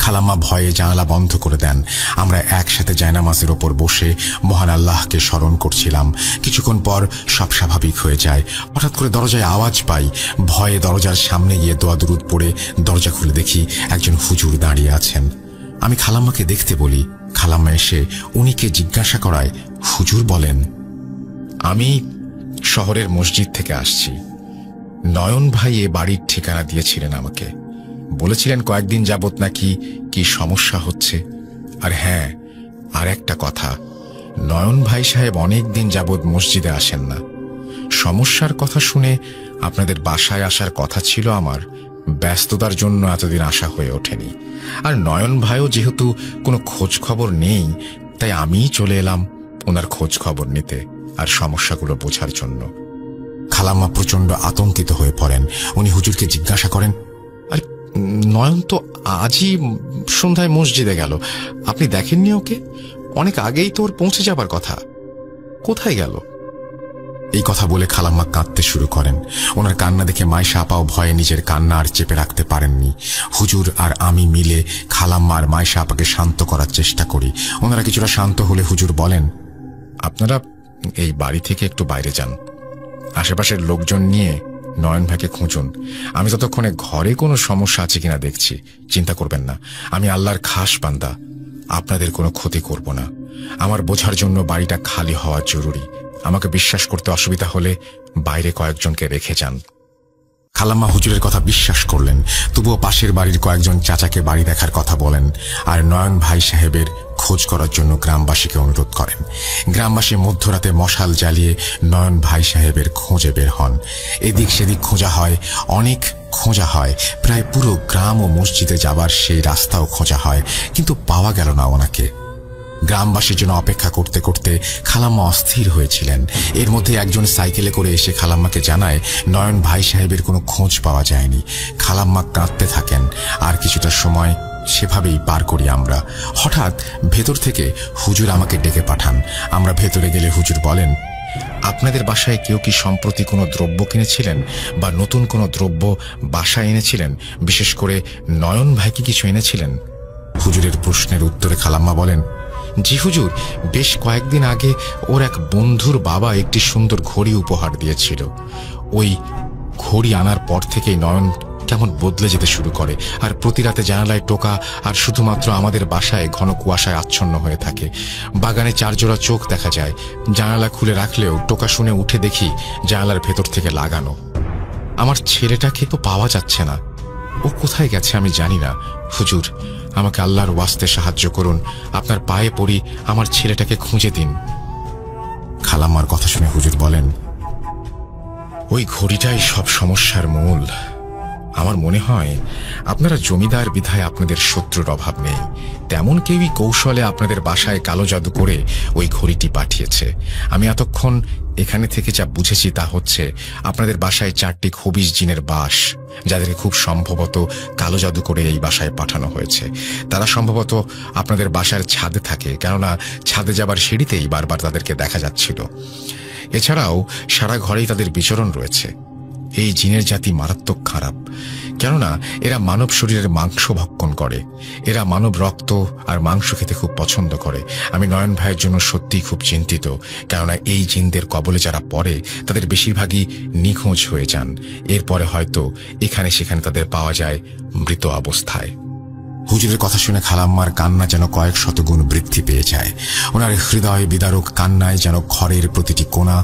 খালাম্মা ভয়ে জানালা বন্ধ করে দেন। আমরা একসাথে জায়নামাজের ওপর বসে মহান আল্লাহকে স্মরণ করছিলাম। কিছুক্ষণ পর সব স্বাভাবিক হয়ে যায়। হঠাৎ করে দরজায় আওয়াজ পাই। ভয়ে দরজার সামনে গিয়ে দোয়া দুরুদ পড়ে দরজা খুলে দেখি একজন হুজুর দাঁড়িয়ে আছেন। আমি খালাম্মাকে দেখতে বলি। খালাম্মা এসে উনিকে জিজ্ঞাসা করায় হুজুর বলেন, আমি শহরের মসজিদ থেকে আসছি। নয়ন ভাই এ বাড়ির ঠিকানা দিয়েছিলেন আমাকে। বলেছিলেন কয়েকদিন যাবত নাকি কি সমস্যা হচ্ছে। আর হ্যাঁ, আর একটা কথা, নয়ন ভাই সাহেব অনেক দিন যাবত মসজিদে আসেন না। সমস্যার কথা শুনে আপনাদের বাসায় আসার কথা ছিল আমার। ব্যস্ততার জন্য এতদিন আসা হয়ে ওঠেনি। আর নয়ন ভাইও যেহেতু কোনো খোঁজ খবর নেই, তাই আমিই চলে এলাম ওনার খোঁজ খবর নিতে আর সমস্যাগুলো বোঝার জন্য। খালাম্মা প্রচন্ড আতঙ্কিত হয়ে পড়েন। উনি হুজুরকে জিজ্ঞাসা করেন, আরে নয়ন তো আজই সন্ধ্যায় মসজিদে গেল, আপনি দেখেননি ওকে? অনেক আগেই তো ওর পৌঁছে যাবার কথা, কোথায় গেল? এই কথা বলে খালাম্মা কাঁদতে শুরু করেন। ওনার কান্না দেখে মাইশা আপাও ভয়ে নিজের কান্না আর চেপে রাখতে পারেননি। হুজুর আর আমি মিলে খালাম্মা আর মাইশা আপাকে শান্ত করার চেষ্টা করি। ওনারা কিছুটা শান্ত হলে হুজুর বলেন, আপনারা এই বাড়ি থেকে একটু বাইরে যান, আশেপাশের লোকজন নিয়ে নয়ন ভাইকে খুঁজুন। আমি ততক্ষণে ঘরে কোনো সমস্যা আছে কিনা দেখছি। চিন্তা করবেন না, আমি আল্লাহর খাস বান্দা, আপনাদের কোনো ক্ষতি করব না। আমার বোঝার জন্য বাড়িটা খালি হওয়া জরুরি। আমাকে বিশ্বাস করতে অসুবিধা হলে বাইরে কয়েকজনকে রেখে যান। খালাম্মা হুজুরের কথা বিশ্বাস করলেন, তবুও পাশের বাড়ির কয়েকজন চাচাকে বাড়ি দেখার কথা বলেন আর নয়ন ভাই সাহেবের খোঁজ করার জন্য গ্রামবাসীকে অনুরোধ করেন। গ্রামবাসী মধ্যরাতে মশাল জ্বালিয়ে নয়ন ভাই সাহেবের খোঁজে বের হন। এদিক সেদিক খোঁজা হয়, অনেক খোঁজা হয়, প্রায় পুরো গ্রাম ও মসজিদে যাবার সেই রাস্তাও খোঁজা হয়, কিন্তু পাওয়া গেল না ওনাকে। গ্রামবাসীর জন্য অপেক্ষা করতে করতে খালাম্মা অস্থির হয়েছিলেন। এর মধ্যে একজন সাইকেলে করে এসে খালাম্মাকে জানায় নয়ন ভাই সাহেবের কোনো খোঁজ পাওয়া যায়নি। খালাম্মা কাঁদতে থাকেন। আর কিছুটা সময় সেভাবেই পার করি আমরা। হঠাৎ ভেতর থেকে হুজুর আমাকে ডেকে পাঠান। আমরা ভেতরে গেলে হুজুর বলেন, আপনাদের বাসায় কেউ কি সম্প্রতি কোনো দ্রব্য কিনেছিলেন বা নতুন কোনো দ্রব্য বাসায় এনেছিলেন? বিশেষ করে নয়ন ভাই কি কিছু এনেছিলেন? হুজুরের প্রশ্নের উত্তরে খালাম্মা বলেন, জি হুজুর, বেশ কয়েকদিন আগে ওর এক বন্ধুর বাবা একটি সুন্দর ঘড়ি উপহার দিয়েছিল। ওই ঘড়ি আনার পর থেকেই নয়ন কেমন বদলে যেতে শুরু করে, আর প্রতি রাতে জানালায় টোকা, আর শুধুমাত্র আমাদের বাসায় ঘন কুয়াশায় আচ্ছন্ন হয়ে থাকে। বাগানে 4 জোড়া চোখ দেখা যায়। জানালা খুলে রাখলেও টোকা শুনে উঠে দেখি জানালার ভেতর থেকে লাগানো। আমার ছেলেটাকে তো পাওয়া যাচ্ছে না। ও কোথায় গেছে আমি জানি না। হুজুর, আমাকে আল্লাহর ওয়াস্তে সাহায্য করুন, আপনার পায়ে পড়ি, আমার ছেলেটাকে খুঁজে দিন। খালাম্মার কথা শুনে হুজুর বলেন, ওই ঘড়িটাই সব সমস্যার মূল। আমার মনে হয় আপনারা জমিদার বিধায় আপনাদের শত্রুর অভাব নেই। তেমন কেউই কৌশলে আপনাদের বাসায় কালো জাদু করে ওই ঘড়িটি পাঠিয়েছে। আমি এতক্ষণ এখানে থেকে যা বুঝেছি তা হচ্ছে আপনাদের বাসায় 4টি খবিশ জিনের বাস, যাদেরকে খুব সম্ভবত কালো জাদু করে এই বাসায় পাঠানো হয়েছে। তারা সম্ভবত আপনাদের বাসার ছাদে থাকে, কেননা ছাদে যাবার সিঁড়িতেই বারবার তাদেরকে দেখা যাচ্ছিল। এছাড়াও সারা ঘরেই তাদের বিচরণ রয়েছে। এই জিনের জাতি মারাত্মক খারাপ, কেননা এরা মানব শরীরের মাংস ভক্ষণ করে। এরা মানব রক্ত আর মাংস খেতে খুব পছন্দ করে। আমি নয়ন ভাইয়ের জন্য সত্যিই খুব চিন্তিত, কেননা এই জিনদের কবলে যারা পড়ে তাদের বেশিরভাগই নিখোঁজ হয়ে যান। এরপরে হয়তো এখানে সেখানে তাদের পাওয়া যায় মৃত অবস্থায়। হুজুরের কথা শুনে খালাম্মার কান্না যেন কয়েক শতগুণ বৃদ্ধি পেয়ে যায়। ওনার হৃদয় বিদারক কান্নায় যেন ঘরের প্রতিটি কোণা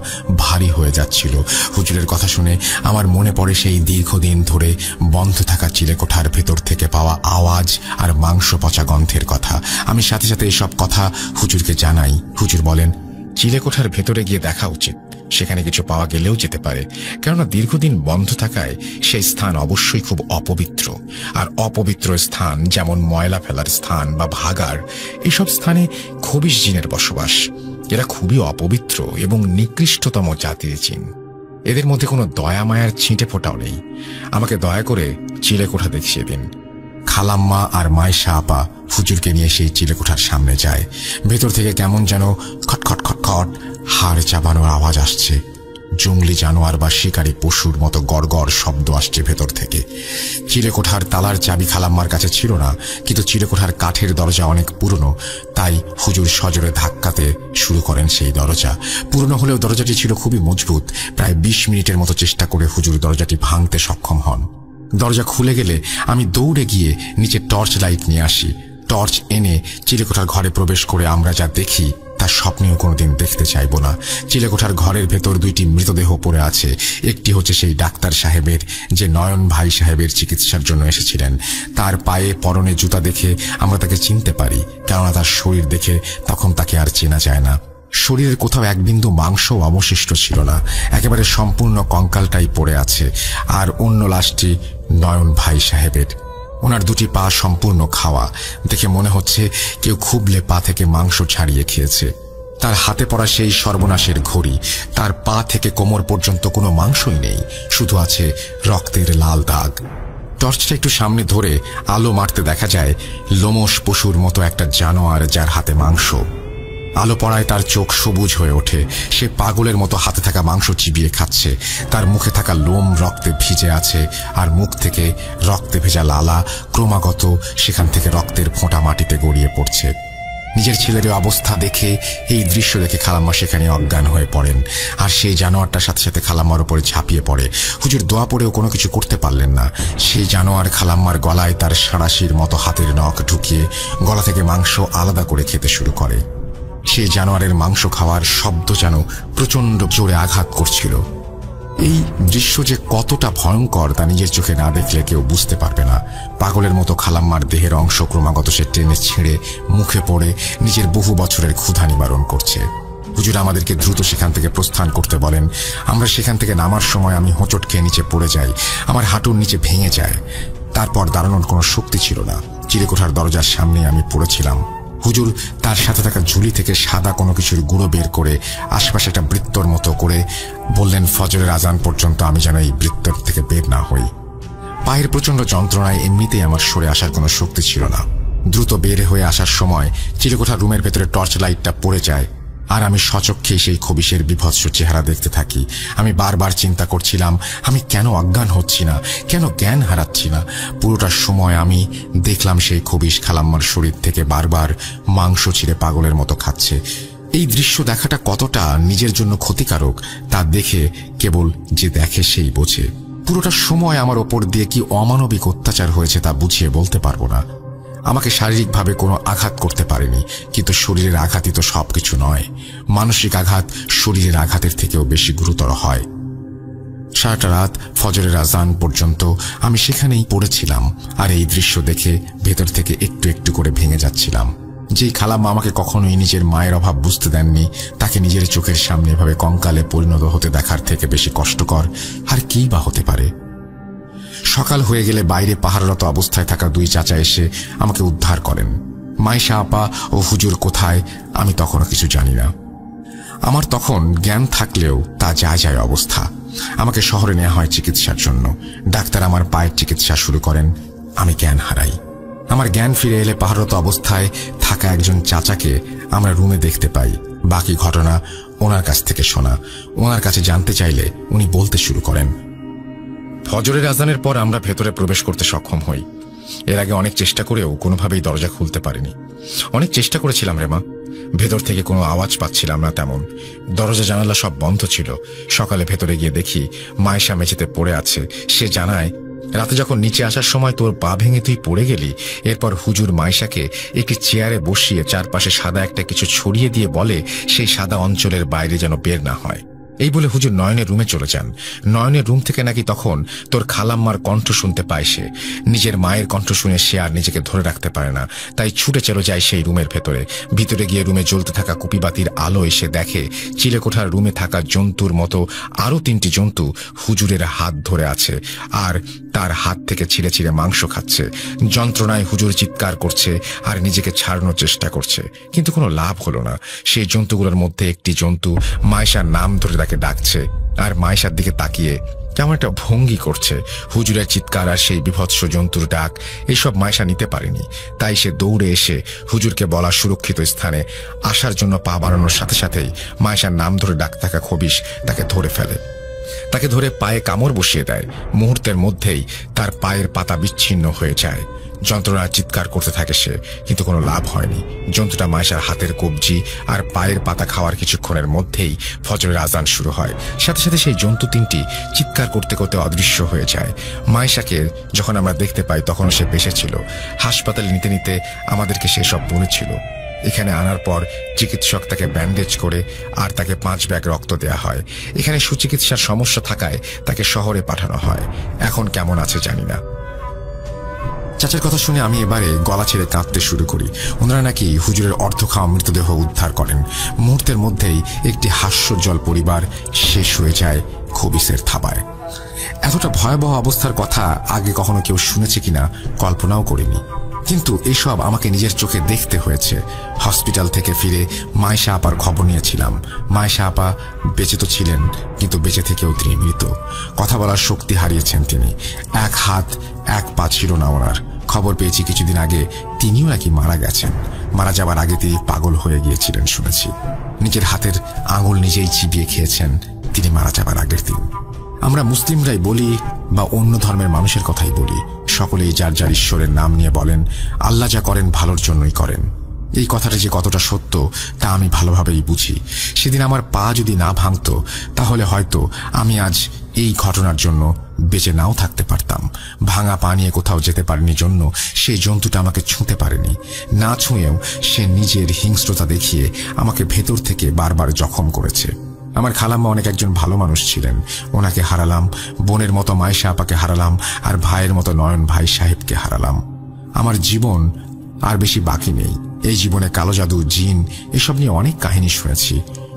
ভারী হয়ে যাচ্ছিল। হুজুরের কথা শুনে আমার মনে পড়ে সেই দীর্ঘদিন ধরে বন্ধ থাকা চিলেকোঠার ভেতর থেকে পাওয়া আওয়াজ আর মাংস পচা গন্ধের কথা। আমি সাথে সাথে এসব কথা হুজুরকে জানাই। হুজুর বলেন, চিলেকোঠার ভেতরে গিয়ে দেখা উচিত, সেখানে কিছু পাওয়া গেলেও যেতে পারে, কেননা দীর্ঘদিন বন্ধ থাকায় সেই স্থান অবশ্যই খুব অপবিত্র। আর অপবিত্র স্থান যেমন ময়লা ফেলার স্থান বা ভাগাড়, এসব স্থানে খবিশ জিনের বসবাস। এরা খুবই অপবিত্র এবং নিকৃষ্টতম জাতির জিন। এদের মধ্যে কোনো দয়া মায়ার ছিটে ফোটাও নেই। আমাকে দয়া করে চিলেকোঠা দেখিয়ে দিন। খালাম্মা আর মায়েশা আপা হুজুরকে নিয়ে সেই চিলেকোঠার সামনে যায়। ভেতর থেকে কেমন যেন খটখট খটখট হাড় চাবানোর আওয়াজ আসছে। জঙ্গলি জানোয়ার বা শিকারী পশুর মতো গড়গড় শব্দ আসছে ভেতর থেকে। চিলেকোঠার তালার চাবি খালাম্মার কাছে ছিল না, কিন্তু চিলেকোঠার কাঠের দরজা অনেক পুরনো, তাই হুজুর সজোরে ধাক্কাতে শুরু করেন সেই দরজা। পুরনো হলেও দরজাটি ছিল খুবই মজবুত। প্রায় 20 মিনিটের মতো চেষ্টা করে হুজুর দরজাটি ভাঙতে সক্ষম হন। দরজা খুলে গেলে আমি দৌড়ে গিয়ে নিচে টর্চ লাইট নিয়ে আসি। টর্চ এনে চিলেকোঠার ঘরে প্রবেশ করে আমরা যা দেখি তা স্বপ্নেও কোনোদিন দেখতে চাইব না। চিলেকোঠার ঘরের ভেতর 2টি মৃতদেহ পড়ে আছে। একটি হচ্ছে সেই ডাক্তার সাহেবের, যে নয়ন ভাই সাহেবের চিকিৎসার জন্য এসেছিলেন। তার পায়ে পরনে জুতা দেখে আমরা তাকে চিনতে পারি, কেননা তার শরীর দেখে তখন তাকে আর চেনা যায় না। শরীরের কোথাও এক বিন্দু মাংস অবশিষ্ট ছিল না, একেবারে সম্পূর্ণ কঙ্কালটাই পড়ে আছে। আর অন্য লাশটি নয়ন ভাই সাহেবের। ওনার 2টি পা সম্পূর্ণ খাওয়া, দেখে মনে হচ্ছে কেউ খুবলে পা থেকে মাংস ছাড়িয়ে খেয়েছে। তার হাতে পড়া সেই সর্বনাশের ঘড়ি, তার পা থেকে কোমর পর্যন্ত কোনো মাংসই নেই, শুধু আছে রক্তের লাল দাগ। টর্চটা একটু সামনে ধরে আলো মারতে দেখা যায় লোমশ পশুর মতো একটা জানোয়ার, যার হাতে মাংস। আলো পড়ায় তার চোখ সবুজ হয়ে ওঠে। সে পাগলের মতো হাতে থাকা মাংস চিবিয়ে খাচ্ছে। তার মুখে থাকা লোম রক্তে ভিজে আছে, আর মুখ থেকে রক্তে ভেজা লালা ক্রমাগত সেখান থেকে রক্তের ফোঁটা মাটিতে গড়িয়ে পড়ছে। নিজের ছেলের অবস্থা দেখে, এই দৃশ্য দেখে খালাম্মা সেখানে অজ্ঞান হয়ে পড়েন। আর সেই জানোয়ারটার সাথে সাথে খালাম্মার উপরে ঝাঁপিয়ে পড়ে। হুজুর দোয়া পড়েও কোনো কিছু করতে পারলেন না। সেই জানোয়ার খালাম্মার গলায় তার সাঁড়াশির মতো হাতের নখ ঢুকিয়ে গলা থেকে মাংস আলাদা করে খেতে শুরু করে। সেই জানোয়ারের মাংস খাওয়ার শব্দ যেন প্রচন্ড জোরে আঘাত করছিল। এই দৃশ্য যে কতটা ভয়ঙ্কর তা নিজের চোখে না দেখলে কেউ বুঝতে পারবে না। পাগলের মতো খালাম্মার দেহের অংশ ক্রমাগত সে টেনে ছিঁড়ে মুখে পড়ে নিজের বহু বছরের ক্ষুধা নিবারণ করছে। হুজুর আমাদেরকে দ্রুত সেখান থেকে প্রস্থান করতে বলেন। আমরা সেখান থেকে নামার সময় আমি হোঁচট খেয়ে নিচে পড়ে যাই। আমার হাঁটুর নিচে ভেঙে যায়। তারপর দাঁড়ানোর কোনো শক্তি ছিল না। চিলেকোঠার দরজার সামনে আমি পড়েছিলাম। হুজুর তার সাথে থাকা ঝুলি থেকে সাদা কোনো কিছুর গুঁড়ো বের করে আশপাশে একটা বৃত্তর মতো করে বললেন, ফজরের আজান পর্যন্ত আমি যেন এই বৃত্তর থেকে বের না হই। পায়ের প্রচন্ড যন্ত্রণায় এমনিতেই আমার সরে আসার কোনো শক্তি ছিল না। দ্রুত বের হয়ে আসার সময় চিলেকোঠার রুমের ভেতরে টর্চ লাইটটা পড়ে যায়, আর আমি সচক্ষেই সেই খবিশের বিভৎস চেহারা দেখতে থাকি। আমি বারবার চিন্তা করছিলাম, আমি কেন অজ্ঞান হচ্ছি না, কেন জ্ঞান হারাচ্ছি না। পুরোটা সময় আমি দেখলাম সেই খবিশ খালাম্মার শরীর থেকে বারবার মাংস ছিঁড়ে পাগলের মতো খাচ্ছে। এই দৃশ্য দেখাটা কতটা নিজের জন্য ক্ষতিকারক তা দেখে কেবল যে দেখে সেই বোঝে। পুরোটা সময় আমার ওপর দিয়ে কি অমানবিক অত্যাচার হয়েছে তা বুঝিয়ে বলতে পারবো না। আমাকে শারীরিকভাবে কোনো আঘাত করতে পারেনি, কিন্তু শরীরের আঘাতই তো সবকিছু নয়। মানসিক আঘাত শরীরের আঘাতের থেকেও বেশি গুরুতর হয়। সারাটা রাত ফজরের আজান পর্যন্ত আমি সেখানেই পড়েছিলাম, আর এই দৃশ্য দেখে ভেতর থেকে একটু একটু করে ভেঙে যাচ্ছিলাম। যেই খালাম্মা আমাকে কখনোই নিজের মায়ের অভাব বুঝতে দেননি, তাকে নিজের চোখের সামনে এভাবে কঙ্কালে পরিণত হতে দেখার থেকে বেশি কষ্টকর আর কি বা হতে পারে। সকাল হয়ে গেলে বাইরে পাহারারত অবস্থায় থাকা দুই চাচা এসে আমাকে উদ্ধার করেন। মাইশা আপা ও হুজুর কোথায় আমি তখনও কিছু জানি না। আমার তখন জ্ঞান থাকলেও তা যায় যায় অবস্থা। আমাকে শহরে নেওয়া হয় চিকিৎসার জন্য। ডাক্তার আমার পায়ের চিকিৎসা শুরু করেন। আমি জ্ঞান হারাই। আমার জ্ঞান ফিরে এলে পাহারারত অবস্থায় থাকা একজন চাচাকে আমরা রুমে দেখতে পাই। বাকি ঘটনা ওনার কাছ থেকে শোনা। ওনার কাছে জানতে চাইলে উনি বলতে শুরু করেন। ফজরের আজানের পর আমরা ভেতরে প্রবেশ করতে সক্ষম হই। এর আগে অনেক চেষ্টা করেও কোনোভাবেই দরজা খুলতে পারিনি। অনেক চেষ্টা করেছিলাম রেমা, ভেতর থেকে কোনো আওয়াজ পাচ্ছিলাম না তেমন। দরজা জানালা সব বন্ধ ছিল। সকালে ভেতরে গিয়ে দেখি মায়েশা মেঝেতে পড়ে আছে। সে জানায়, রাতে যখন নিচে আসার সময় তোর পা ভেঙে তুই পড়ে গেলি। এরপর হুজুর মায়েশাকে একটি চেয়ারে বসিয়ে চারপাশে সাদা একটা কিছু ছড়িয়ে দিয়ে বলে সেই সাদা অঞ্চলের বাইরে যেন বের না হয়। এই বলে হুজুর নয়নের রুমে চলে যান। নয়নের রুম থেকে নাকি তখন তোর খালাম্মার কণ্ঠ শুনতে পায় সে। নিজের মায়ের কণ্ঠ শুনে সে আর নিজেকে ধরে রাখতে পারে না, তাই ছুটে চলে যায় সেই রুমের ভেতরে। ভিতরে গিয়ে রুমে জ্বলতে থাকা কুপিবাতির আলো এসে দেখে চিলেকোঠার রুমে থাকা জন্তুর মতো আরো 3টি জন্তু হুজুরের হাত ধরে আছে আর তার হাত থেকে ছিঁড়ে ছিঁড়ে মাংস খাচ্ছে। যন্ত্রণায় হুজুর চিৎকার করছে আর নিজেকে ছাড়ানোর চেষ্টা করছে, কিন্তু কোনো লাভ হলো না। সেই জন্তুগুলোর মধ্যে একটি জন্তু মায়েশার নাম ধরে তাকে ডাকছে আর মায়েশার দিকে তাকিয়ে কেমন একটা ভঙ্গি করছে। হুজুরের চিৎকার আর সেই বিভৎস জন্তুর ডাক এইসব মায়েশা নিতে পারেনি, তাই সে দৌড়ে এসে হুজুরকে বলা সুরক্ষিত স্থানে আসার জন্য পা বাড়ানোর সাথে সাথেই মায়েশার নাম ধরে ডাক থাকা খবিশ তাকে ধরে ফেলে। তাকে ধরে পায়ে কামড় বসিয়ে দেয়। মুহূর্তের মধ্যেই তার পায়ের পাতা বিচ্ছিন্ন হয়ে যায়। যন্ত্রণার চিৎকার করতে থাকে সে, কিন্তু কোনো লাভ হয়নি। জন্তুটা মায়েশার হাতের কবজি আর পায়ের পাতা খাওয়ার কিছুক্ষণের মধ্যেই ফজরের আজান শুরু হয়। সাথে সাথে সেই জন্তু 3টি চিৎকার করতে করতে অদৃশ্য হয়ে যায়। মায়েশাকে যখন আমরা দেখতে পাই তখন সে বেঁচে ছিল। হাসপাতালে নিতে নিতে আমাদেরকে সেসব বলেছিল। এখানে আনার পর চিকিৎসক তাকে ব্যান্ডেজ করে আর তাকে 5 ব্যাগ রক্ত দেয়া হয়। এখানে সুচিকিৎসার সমস্যা থাকায় তাকে শহরে পাঠানো হয়। এখন কেমন আছে জানি না। চাচার কথা শুনে আমি এবারে গলা ছেড়ে কাঁদতে শুরু করি। ওনারা নাকি হুজুরের অর্ধ খাওয়া মৃতদেহ উদ্ধার করেন। মুহূর্তের মধ্যেই একটি হাস্যজ্জ্বল পরিবার শেষ হয়ে যায় খবিসের থাবায়। এতটা ভয়াবহ অবস্থার কথা আগে কখনো কেউ শুনেছে কিনা কল্পনাও করিনি, কিন্তু এসব আমাকে নিজের চোখে দেখতে হয়েছে। হসপিটাল থেকে ফিরে মায়েশা আপার খবর নিয়েছিলাম। মায়েশা আপা বেঁচে তো ছিলেন, কিন্তু বেঁচে থেকেও তিনি মৃত। কথা বলার শক্তি হারিয়েছেন তিনি। এক হাত এক পা ছিল না ওনার। খবর পেয়েছি কিছুদিন আগে তিনিও নাকি মারা গেছেন। মারা যাবার আগে তিনি পাগল হয়ে গিয়েছিলেন শুনেছি। নিজের হাতের আঙুল নিজেই চিবিয়ে খেয়েছেন তিনি মারা যাবার আগের দিন। আমরা মুসলিমরাই বলি বা অন্য ধর্মের মানুষের কথাই বলি, সকলেই যার যার ঈশ্বরের নাম নিয়ে বলেন আল্লাহ যা করেন ভালোর জন্যই করেন। এই কথাটা যে কতটা সত্য তা আমি ভালোভাবেই বুঝি। সেদিন আমার পা যদি না ভাঙত তাহলে হয়তো আমি আজ এই ঘটনার জন্য বেঁচে নাও থাকতে পারতাম। ভাঙা পা নিয়ে কোথাও যেতে পারিনি জন্য সেই জন্তুটা আমাকে ছুঁতে পারেনি। না ছুঁয়েও সে নিজের হিংস্রতা দেখিয়ে আমাকে ভেতর থেকে বারবার জখম করেছে। আমার খালাম্মা অনেক একজন ভালো মানুষ ছিলেন। ওনাকে হারালাম, বোনের মতো মায়েশা আপাকে হারালাম, আর ভাইয়ের মতো নয়ন ভাই সাহেবকে হারালাম। আমার জীবন আর বেশি বাকি নেই। এই জীবনে কালো জাদু, জিন এসব নিয়ে অনেক কাহিনী শুনেছি।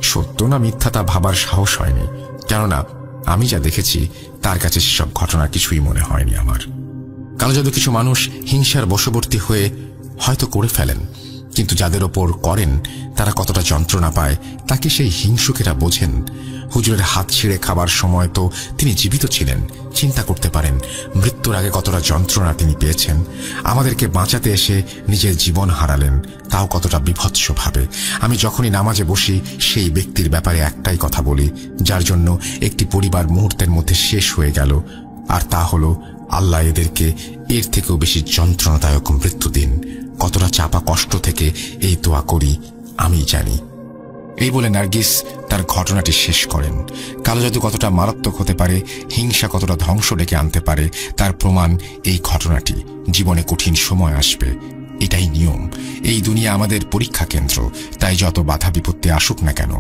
সত্য না মিথ্যা তা ভাবার সাহস হয়নি, কেননা আমি যা দেখেছি তার কাছে সেসব ঘটনা কিছুই মনে হয়নি আমার। কালো জাদু কিছু মানুষ হিংসার বশবর্তী হয়ে হয়তো করে ফেলেন, কিন্তু যাদের ওপর করেন তারা কতটা যন্ত্রণা পায় তাকে সেই হিংসুকেরা বোঝেন। হুজুরের হাত ছিঁড়ে খাবার সময় তো তিনি জীবিত ছিলেন। চিন্তা করতে পারেন মৃত্যুর আগে কতটা যন্ত্রণা তিনি পেয়েছেন। আমাদেরকে বাঁচাতে এসে নিজের জীবন হারালেন, তাও কতটা বিভৎসভাবে। আমি যখনই নামাজে বসি সেই ব্যক্তির ব্যাপারে একটাই কথা বলি, যার জন্য একটি পরিবার মুহূর্তের মধ্যে শেষ হয়ে গেল, আর তা হলো আল্লাহ এদেরকে এর থেকেও বেশি যন্ত্রণাদায়ক মৃত্যু দিন। কতটা চাপা কষ্ট থেকে এই দোয়া করি আমি জানি। এই বলে নার্গিস তার ঘটনাটি শেষ করেন। কালো জাদু কতটা মারাত্মক হতে পারে, হিংসা কতটা ধ্বংস ডেকে আনতে পারে তার প্রমাণ এই ঘটনাটি। জীবনে কঠিন সময় আসবে, এটাই নিয়ম। এই দুনিয়া আমাদের পরীক্ষা কেন্দ্র। তাই যত বাধা বিপত্তি আসুক না কেন,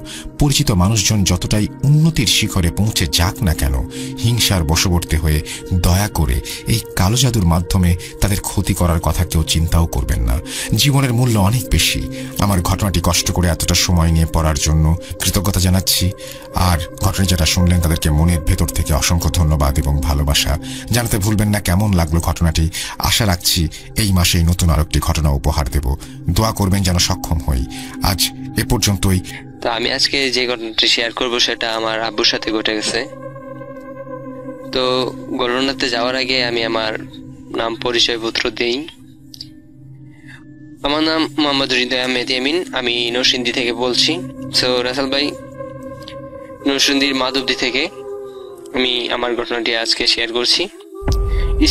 পরিচিত মানুষজন যতটাই উন্নতির শিখরে পৌঁছে যাক না কেন, হিংসার বশবর্তী হয়ে দয়া করে এই কালো জাদুর মাধ্যমে তাদের ক্ষতি করার কথা কেউ চিন্তাও করবেন না। জীবনের মূল্য অনেক বেশি। আমার ঘটনাটি কষ্ট করে এতটা সময় নিয়ে পড়ার জন্য কৃতজ্ঞতা জানাচ্ছি। আর ঘটনা যেটা শুনলেন তাদেরকে মনের ভেতর থেকে অসংখ্য ধন্যবাদ এবং ভালোবাসা জানাতে ভুলবেন না। কেমন লাগলো ঘটনাটি? আশা রাখছি এই মাসেই নতুন আরেকটি ঘটনা উপহার দেব। দোয়া করবেন যেন সক্ষম হই। আজ এ পর্যন্তই। তো আমি আজকে যে ঘটনাটি শেয়ার করব সেটা আমার আব্বুর সাথে ঘটে গেছে। তো ঘটনাতে যাওয়ার আগে আমি আমার নাম পরিচয় পত্র দিই। আমার নাম মোহাম্মদ হৃদয় আহমেদ ইয়ামিন। আমি নরসিংদী থেকে বলছি। সো রাসেল ভাই, নরসিংদীর মাধবদী থেকে আমি আমার ঘটনাটি আজকে শেয়ার করছি।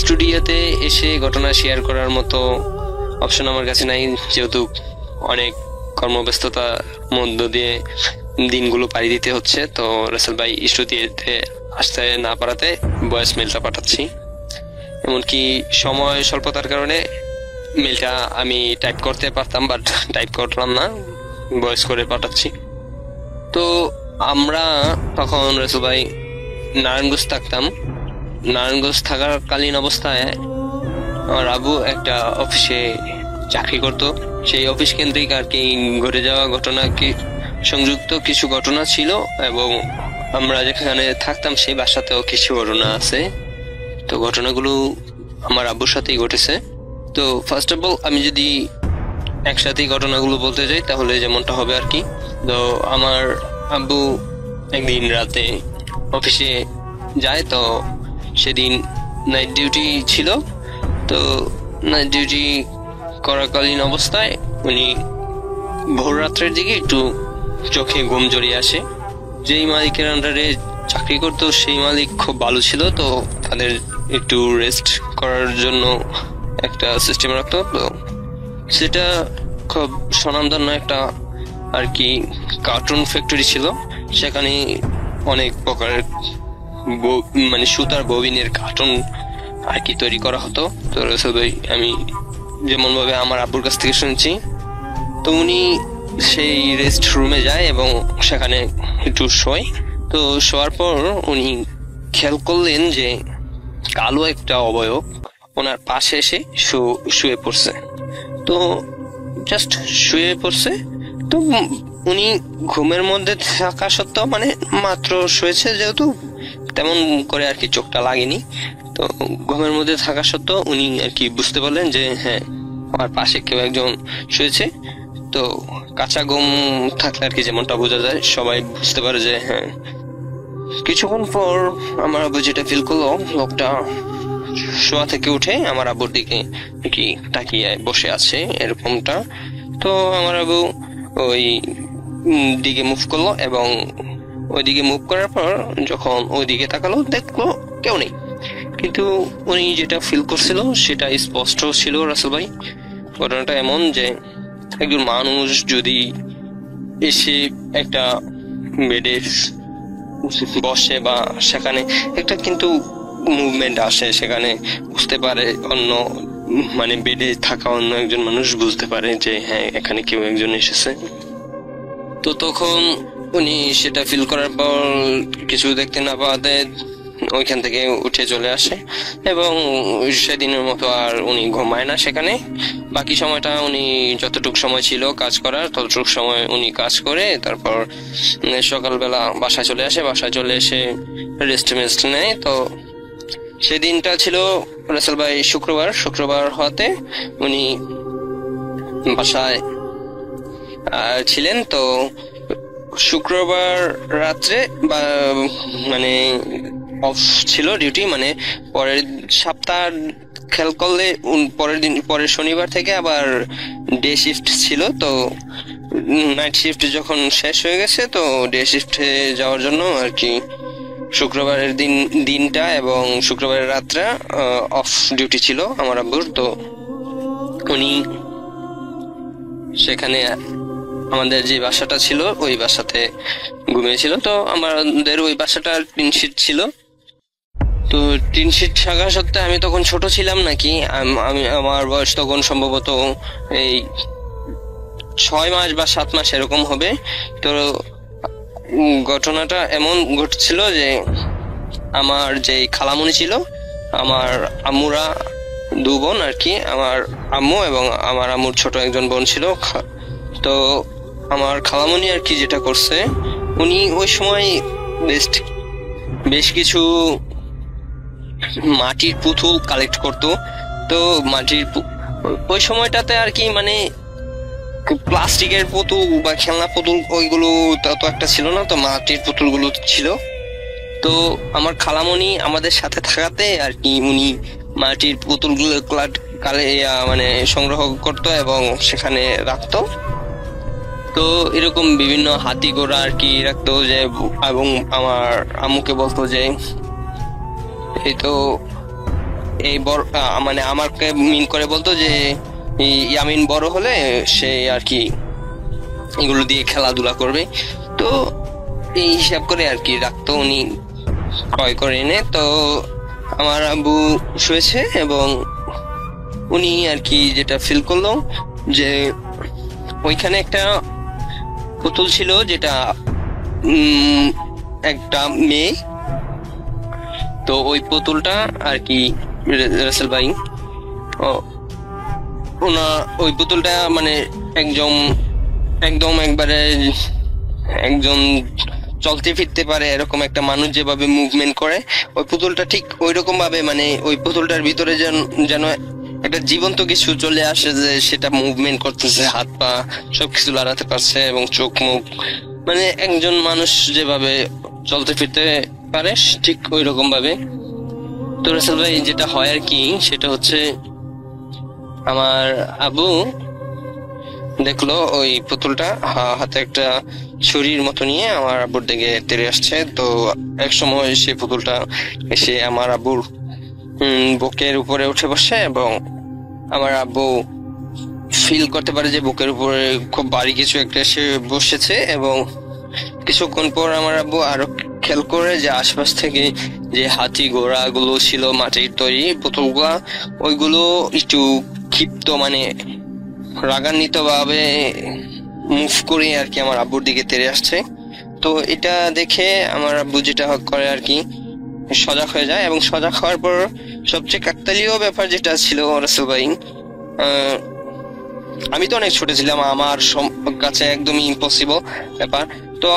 স্টুডিওতে এসে ঘটনা শেয়ার করার মতো অপশন আমার কাছে নাই, যেহেতু অনেক কর্মব্যস্ততার মধ্য দিয়ে দিনগুলো পাড়ি দিতে হচ্ছে। তো রাসেল ভাই স্টুডিওতে আসতে না পারাতে ভয়েস মেলটা পাঠাচ্ছি। এমনকি সময় স্বল্পতার কারণে মেলটা আমি টাইপ করতে পারতাম, বাট টাইপ করলাম না, ভয়েস করে পাঠাচ্ছি। তো আমরা তখন রাসেল ভাই নারায়ণগঞ্জ থাকতাম। নারায়ণগঞ্জ থাকাকালীন অবস্থায় আমার আবু একটা অফিসে চাকরি করত। সেই অফিস কেন্দ্রিক আর কি ঘটে যাওয়া ঘটনা কি সংযুক্ত কিছু ঘটনা ছিল, এবং আমরা যেখানে থাকতাম সেই বাসাতেও কিছু ঘটনা আছে। তো ঘটনাগুলো আমার আব্বুর সাথেই ঘটেছে। তো ফার্স্ট অফ অল আমি যদি একসাথেই ঘটনাগুলো বলতে যাই তাহলে যেমনটা হবে আর কি। তো আমার আব্বু একদিন রাতে অফিসে যায়। তো সেদিন নাইট ডিউটি ছিল। তো নাইট ডিউটি করাকালীন অবস্থায় উনি ভোর রাত্রের দিকে একটু চোখে ঘুম জড়িয়ে আসে। যেই মালিকের আন্ডারে চাকরি করতো সেই মালিক খুব ভালো ছিল। তো তাদের একটু রেস্ট করার জন্য একটা সিস্টেম রাখতো। তো সেটা খুব স্বনামধন্য একটা আর কি কার্টুন ফ্যাক্টরি ছিল। সেখানে অনেক প্রকারের মানে সুতার ববিনের কার্টুন আর কি তৈরি করা হতো। তো রাসেল ভাই, আমি যেমন ভাবে আমার আব্বুর কাছ থেকে শুনছি, তো উনি সেই রেস্ট রুমে যায় এবং সেখানে একটু শোয়। তো শোয়ার পর উনি খেয়াল করলেন যে কালো একটা অবয়ব ওনার পাশে এসে শুয়ে পড়ছে। তো জাস্ট শুয়ে পড়ছে। তো উনি ঘুমের মধ্যে থাকা সত্ত্বেও, মানে মাত্র শুয়েছে যেহেতু, তেমন করে আর কি চোখটা লাগেনি। তো ঘুমের মধ্যে থাকা সত্ত্বেও উনি আর কি বুঝতে পারলেন যে হ্যাঁ, আমার পাশে কেউ একজন শুয়েছে। তো কাঁচা ঘুম থাকলে আর কি যেমনটা বোঝা যায়, সবাই বুঝতে পারে যে হ্যাঁ। কিছুক্ষণ পর আমার আব্বু যেটা ফিল করলো, লোকটা শোয়া থেকে উঠে আমার আব্বুর দিকে কি তাকিয়ে বসে আছে এরকমটা। তো আমার আব্বু ওই দিকে মুভ করলো এবং ওইদিকে মুভ করার পর যখন ওইদিকে তাকালো, দেখলো কেউ নেই। কিন্তু উনি যেটা ফিল করছিল সেটা স্পষ্ট ছিল রাসেল ভাই। ঘটনাটা এমন যে একজন মানুষ যদি এসে একটা বেডে বসে বা সেখানে একটা কিন্তু মুভমেন্ট আসে, সেখানে বুঝতে পারে অন্য, মানে বেডে থাকা অন্য একজন মানুষ বুঝতে পারে যে হ্যাঁ এখানে কেউ একজন এসেছে। তো তখন উনি সেটা ফিল করার পর কিছু দেখতে না পাওয়াতে ওইখান থেকে উঠে চলে আসে এবং সেদিনের মতো আর উনি ঘুমায় না সেখানে। বাকি সময়টা উনি যতটুকু সময় ছিল কাজ করার, ততটুকু সময় উনি কাজ করে তারপর সকালবেলা বাসায় চলে আসে। বাসায় চলে এসে রেস্ট নেয়। তো সেদিনটা ছিল রাসেল ভাই শুক্রবার হওয়াতে উনি বাসায় ছিলেন। তো শুক্রবার রাত্রে বা মানে অফ ছিল ডিউটি, মানে পরের সপ্তাহ খেয়াল করলে পরের শনিবার থেকে আবার ডে শিফট ছিল। তো নাইট শিফট যখন শেষ হয়ে গেছে, তো ডে শিফটে যাওয়ার জন্য আর কি শুক্রবারের দিনটা এবং শুক্রবারের রাতটা অফ ডিউটি ছিল আমার আব্বুর। তো উনি সেখানে আমাদের যে বাসাটা ছিল ওই বাসাতে ঘুমিয়েছিল। তো আমাদের ওই বাসাটা টিন শিট ছিল। তো টিন শিট থাকা সত্ত্বেও আমি তখন ছোট ছিলাম নাকি, আমি আমার বয়স তখন সম্ভবত এই 6 মাস বা 7 মাস এরকম হবে। তো ঘটনাটা এমন ঘটছিল যে আমার যে খালামণি ছিল, আমার আম্মুরা 2 বোন আর কি, আমার আম্মু এবং আমার আম্মুর ছোট একজন বোন ছিল। তো আমার খালামণি আর কি যেটা করছে, উনি ওই সময় বেশ কিছু মাটির পুতুল কালেক্ট করতো। তো ওই সময়টাতে আর কি মানে প্লাস্টিকের পুতুল বা খেলনা পুতুল ওইগুলো তো একটা ছিল না, তো মাটির পুতুলগুলো ছিল। তো আমার খালামণি আমাদের সাথে থাকাতে আর কি উনি মাটির পুতুলগুলো মানে সংগ্রহ করতো এবং সেখানে রাখতো। তো এরকম বিভিন্ন হাতি ঘোড়া আর কি রাখতো যে, এবং আমার আম্মুকে বলতো যে এই তো এই বড় মানে আমাকে মিন করে বলতো যে ইয়ামিন বড় হলে সে আর কি এগুলো দিয়ে খেলাধুলা করবে। তো এই হিসাব করে আর কি রাখতো উনি ক্রয় করে এনে। তো আমার আব্বু শুয়েছে এবং উনি আর কি যেটা ফিল করলো যে ওইখানে একটা পুতুল ছিল যেটা একটা মেয়ে। তো ওই পুতুলটা আর কি রাসেল ভাই ওই পুতুলটা মানে একদম একবারে একজন চলতে ফিরতে পারে এরকম একটা মানুষ যেভাবে মুভমেন্ট করে, ওই পুতুলটা ঠিক ওই রকম ভাবে মানে ওই পুতুলটার ভিতরে যেন একটা জীবন্ত কিছু চলে আসে, যে সেটা মুভমেন্ট করতেছে, হাত পা সবকিছু লড়াতে পারছে এবং চোখ মুখ মানে একজন মানুষ যেভাবে চলতে ফিরতে পারে ঠিক ওই রকম ভাবে। তো রাসেল ভাই যেটা হয় আর কি সেটা হচ্ছে আমার আব্বু দেখলো ওই পুতুলটা হাতে একটা ছুরির মতো নিয়ে আমার আব্বুর দিকে তেড়ে আসছে। তো এক সময় সে পুতুলটা এসে আমার আব্বুর বুকের উপরে উঠে বসে এবং আমার আব্বু ফিল করতে পারে যে বুকের উপরে খুব ভারী কিছু একটা এসে বসেছে। এবং কিছুক্ষণ পর আমার আব্বু আরো খেয়াল করে যে আশপাশ থেকে যে হাতি ঘোড়া গুলো ছিল মাটির তৈরি পুতুলগুলা, ওইগুলো একটু ক্ষিপ্ত মানে রাগান্বিত ভাবে মুভ করে আর কি আমার আব্বুর দিকে তেড়ে আসছে। তো এটা দেখে আমার আব্বু যেটা করে আর কি সজাগ হয়ে যায়। এবং সজাগ হওয়ার পর সবচেয়ে কাকতালীয় ব্যাপার যেটা ছিল রাসেল ভাই, আমি তো অনেক ছোট ছিলাম, আমার কাছে একদমই ইম্পসিবল ব্যাপার। তো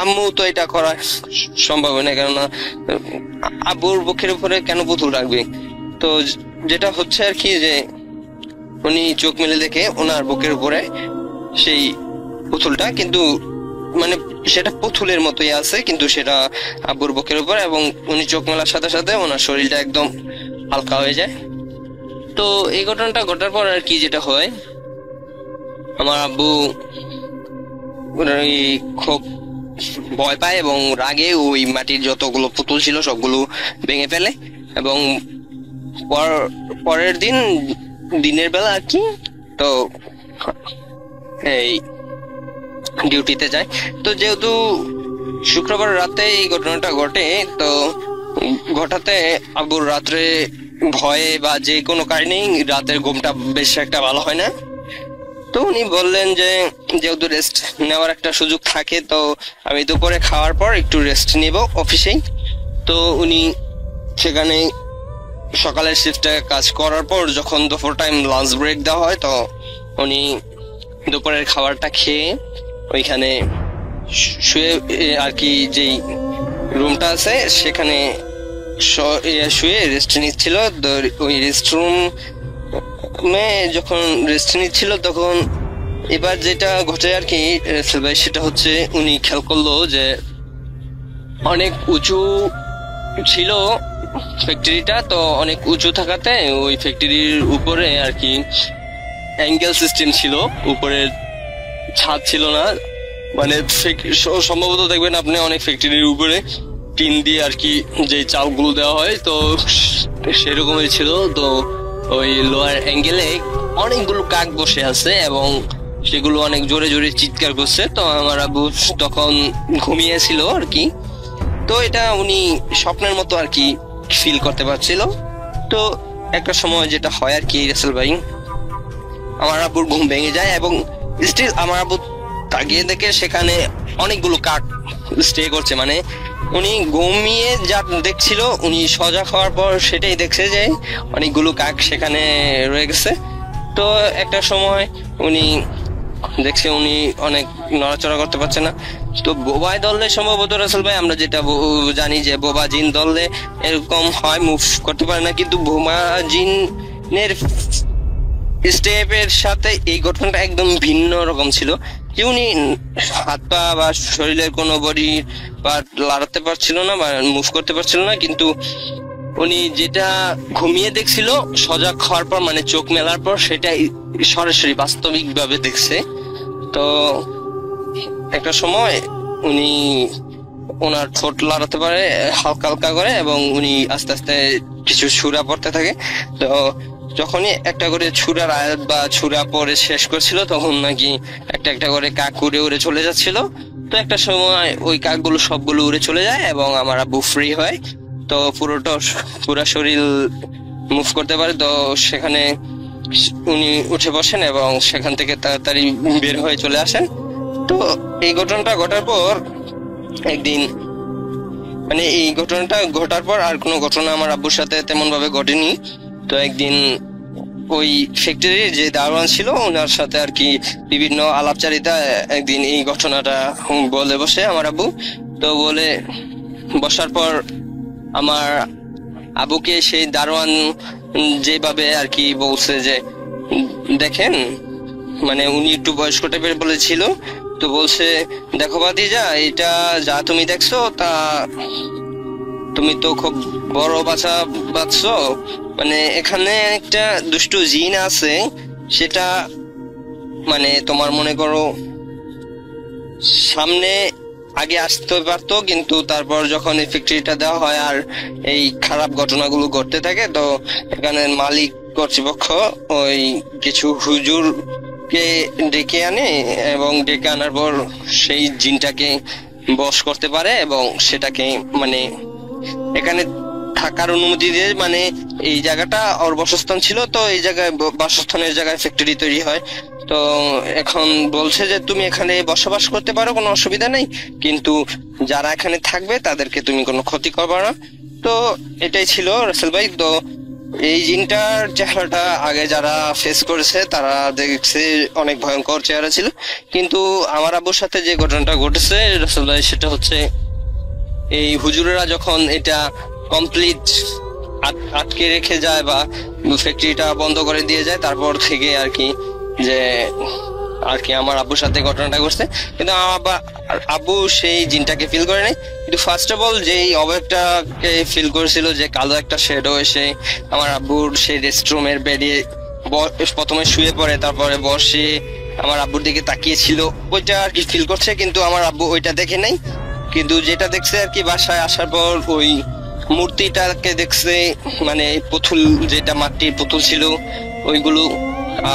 আম্মু তো এটা করা সম্ভব না, কেননা আব্বুর বুকের উপরে কেন পুতুল রাখবে। তো যেটা হচ্ছে আর কি যে উনি চোখ মেলে দেখে ওনার বুকের উপরে সেই পুতুলটা, কিন্তু মানে সেটা পুতুলের মতোই আছে কিন্তু সেটা আব্বুর বুকের উপর, এবং উনি চোখ মেলার সাথে সাথে ওনার শরীরটা একদম হালকা হয়ে যায়। তো এই ঘটনাটা ঘটার পর আর কি যেটা হয়, আমার আব্বু খুব ভয় পায় এবং রাগে ওই মাটির যতগুলো পুতুল ছিল সবগুলো ভেঙে ফেলে। এবং পরের দিনের বেলা আর কি তো এই ডিউটিতে যায়। তো যেহেতু শুক্রবার রাতে এই ঘটনাটা ঘটে, তো ঘটাতে আব্বুর রাত্রে ভয়ে বা যে কোনো কারণেই রাতের ঘুমটা বেশ একটা ভালো হয় না। তো উনি বললেন যে যেহেতু রেস্ট নেওয়ার একটা সুযোগ থাকে, তো আমি দুপুরে খাওয়ার পর একটু রেস্ট নেব অফিসেই। তো উনি সেখানে সকালের শিফটে কাজ করার পর যখন দুপুর টাইম লাঞ্চ ব্রেক দেওয়া হয়, তো উনি দুপুরের খাবারটা খেয়ে ওইখানে শুয়ে আর কি যেই রুমটা আছে সেখানে শুয়ে রেস্ট নিচ্ছিল। ওই রেস্ট রুমে যখন রেস্ট নিচ্ছিল তখন এবার যেটা ঘটে আর কি সেটা হচ্ছে উনি খেয়াল করলো যে অনেক উঁচু ছিল ফ্যাক্টরিটা। তো অনেক উঁচু থাকাতে ওই ফ্যাক্টরির উপরে আর কি অ্যাঙ্গেল সিস্টেম ছিল, উপরের ছাদ ছিল না। মানে সম্ভবত দেখবেন আপনি অনেক ফ্যাক্টরির উপরে টিন দিয়ে আর কি যে চালগুলো দেওয়া হয়, তো সেরকমই ছিল। তো ওই লোয়ার অ্যাঙ্গেলে অনেকগুলো কাক বসে আছে এবং সেগুলো অনেক জোরে জোরে চিৎকার করছে। তো আমার আব্বু তখন ঘুমিয়েছিল আর কি। তো এটা উনি স্বপ্নের মতো আর কি ফিল করতে পারছিল। তো একটা সময় যেটা হয় আর কি রাসেল ভাই, আমার আব্বুর ঘুম ভেঙে যায় এবং স্টিল আমার আব্বু তাকিয়ে দেখে সেখানে অনেকগুলো কাক স্টে করছে। মানে উনি ঘুমিয়ে যা দেখছিল, উনি সজাগ হওয়ার পর সেটাই দেখছে যে অনেকগুলো কাক সেখানে রয়ে গেছে। তো একটা সময় উনি দেখছে উনি অনেক নড়াচড়া করতে পারছে না। তো বোবায় দলে সম্ভবত রাসেল ভাই, আমরা যেটা জানি যে বোবা জিন দলে এরকম হয়, মুভ করতে পারে না, কিন্তু বোবা জিনের স্টেপের সাথে এই ঘটনাটা একদম ভিন্ন রকম ছিল। যে উনি হাত পা বা শরীরের কোনো বডি পার্ট লাড়াতে পারছিল না বা মুভ করতে পারছিল না, কিন্তু উনি যেটা ঘুমিয়ে দেখছিল সজাগ হওয়ার পর, মানে চোখ মেলার পর, সেটা সরাসরি বাস্তবিক ভাবে দেখছে। তো একটা সময় উনি ওনার ঠোঁট লড়াতে পারে হালকা হালকা করে এবং উনি আস্তে আস্তে কিছু ছুরা পড়তে থাকে। তো যখনই একটা করে ছুরার আয়াত বা ছুরা পরে শেষ করছিল, তখন নাকি একটা একটা করে কাক উড়ে উড়ে চলে যাচ্ছিল। তো একটা সময় ওই কাকগুলো সবগুলো উড়ে চলে যায় এবং আমার আব্বু ফ্রি হয়। তো পুরা শরীর মুভ করতে পারে। তো সেখানে উনি উঠে বসেন এবং সেখান থেকে তাড়াতাড়ি বের হয়ে চলে আসেন। তো এই ঘটনাটা ঘটার পর একদিন, মানে এই ঘটনাটা ঘটার পর আর কোনো ঘটনা আমার আব্বুর সাথে তেমন ভাবে ঘটেনি। তো একদিন ওই ফ্যাক্টরির যে দারোয়ান ছিল ওনার সাথে আর কি বিভিন্ন আলাপচারিতা, একদিন এই ঘটনাটা বলে বসে আমার আব্বু। তো বলে বসার পর আমার আব্বুকে সেই দারোয়ান যেভাবে আর কি বলছে যে দেখেন, মানে উনি একটু বয়স্ক টাইপের বলেছিল। তো বলছে, দেখো ভাতিজা, এটা যা তুমি দেখছো তা তুমি তো খুব বড় বাচ্চা বাঁচছো। মানে এখানে একটা দুষ্টু জিন আছে, সেটা মানে তোমার মনে করো সামনে আগে আসতে পারতো, কিন্তু তারপর যখন এই ফ্যাক্টরিটা দেওয়া হয় আর এই খারাপ ঘটনাগুলো ঘটতে থাকে, তো এখানে মালিক কর্তৃপক্ষ ওই কিছু হুজুর কে ডেকে আনে এবং ডেকে আনার পর সেই জিনটাকে বশ করতে পারে এবং সেটাকে মানে এখানে থাকার অনুমতি দিয়ে, মানে এই জায়গাটা ওর বাসস্থান ছিল, তো এই জায়গায় বাসস্থানের জায়গায় ফ্যাক্টরি তৈরি হয়। তো এখন বলছে যে তুমি এখানে বসবাস করতে পারো, কোনো অসুবিধা নেই, কিন্তু যারা এখানে থাকবে তাদেরকে তুমি কোনো ক্ষতি করবে না। তো এটাই ছিল রাসেল ভাই। তো এই জিনটার চেহারাটা আগে যারা ফেস করেছে তারা দেখছে অনেক ভয়ঙ্কর চেহারা ছিল, কিন্তু আমার আব্বুর সাথে যে ঘটনাটা ঘটেছে রাসেল ভাই, সেটা হচ্ছে এই হুজুরেরা যখন এটা কমপ্লিট আটকে রেখে যায় বা ফ্যাক্টরিটা বন্ধ করে দিয়ে যায়, তারপর থেকে আর কি যে আর কি আমার আব্বুর সাথে ঘটনাটা ঘটছে। কিন্তু আমার আব্বু সেই জিনটাকে ফিল করে নাই, কিন্তু ফার্স্ট অফ অল যেই অবয়বটাকে ফিল করেছিল, যে কালো একটা শেডো এসে আমার আব্বুর সেই রেস্টরুমের বেডে প্রথমে শুয়ে পড়ে, তারপরে বসে আমার আব্বুর দিকে তাকিয়েছিল, ওইটা আর কি ফিল করছে। কিন্তু আমার আব্বু ওইটা দেখে নাই, কিন্তু যেটা দেখছে আর কি বাসায় আসার পর ওই মূর্তিটাকে দেখছে, মানে পুতুল, যেটা মাটির পুতুল ছিল ওইগুলো,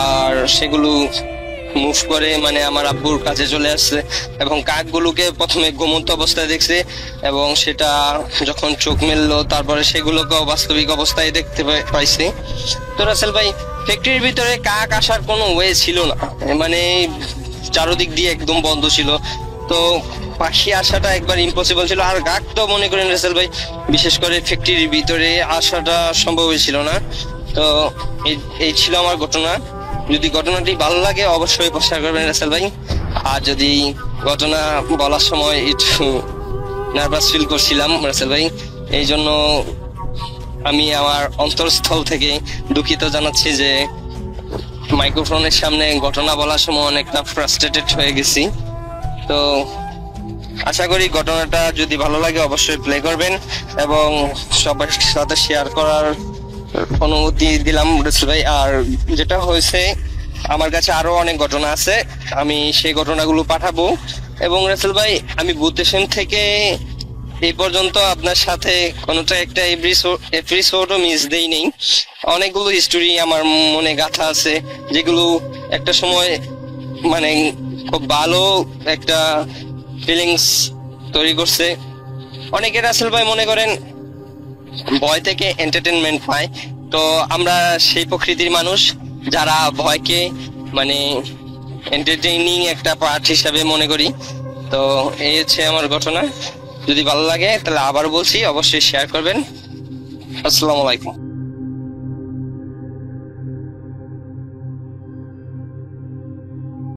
আর সেগুলো মুভ করে মানে আমার আব্বুর কাছে চলে আসছে এবং কাকগুলোকে প্রথমে ঘুমন্ত অবস্থায় দেখছে এবং সেটা যখন চোখ মেললো তারপরে সেগুলোকে বাস্তবিক অবস্থায় দেখতে পাইছে। তো রাসেল ভাই, ফ্যাক্টরির ভিতরে কাক আসার কোনো ওয়ে ছিল না, মানে চারদিক দিয়ে একদম বন্ধ ছিল। তো পাখি আসাটা একবার ইম্পসিবল ছিল, আর কাক তো মনে করেন রাসেল ভাই বিশেষ করে ফ্যাক্টরির ভিতরে আসাটা সম্ভবই ছিল না। তো এই ছিল আমার ঘটনা। যদি ঘটনাটি ভালো লাগে অবশ্যই প্রচার করবেন রাসেল ভাই। আর যদি ঘটনা বলার সময় একটু নার্ভাস ফিল করছিলাম রাসেল ভাই, এই জন্য আমি আমার অন্তরস্থল থেকে দুঃখিত জানাচ্ছি যে মাইক্রোফোনের সামনে ঘটনা বলার সময় অনেকটা ফ্রাস্ট্রেটেড হয়ে গেছি। তো আশা করি ঘটনাটা যদি ভালো লাগে অবশ্যই প্লে করবেন এবং সবার সাথে শেয়ার করার অনুমতি দিলাম রাসেল ভাই। আর যেটা হয়েছে, আমার কাছে আরো অনেক ঘটনা আছে, আমি সেই ঘটনাগুলো পাঠাবো। এবং রাসেল ভাই, আমি বুথেশন থেকে এই পর্যন্ত আপনার সাথে কোনোটা একটা এপিসোডও মিস দেই নেই। অনেকগুলো স্টোরি আমার মনে গাঁথা আছে, যেগুলো একটা সময় মানে খুব ভালো একটা ফিলিংস তৈরি করছে। অনেকে রাসেল ভাই মনে করেন ভয় থেকে এন্টারটেনমেন্ট পায়। তো আমরা সেই প্রকৃতির মানুষ যারা ভয়কে মানে এন্টারটেইনিং একটা পার্ট হিসাবে মনে করি। তো এই হচ্ছে আমার ঘটনা। যদি ভালো লাগে তাহলে আবার বলছি, অবশ্যই শেয়ার করবেন। আসসালামু আলাইকুম।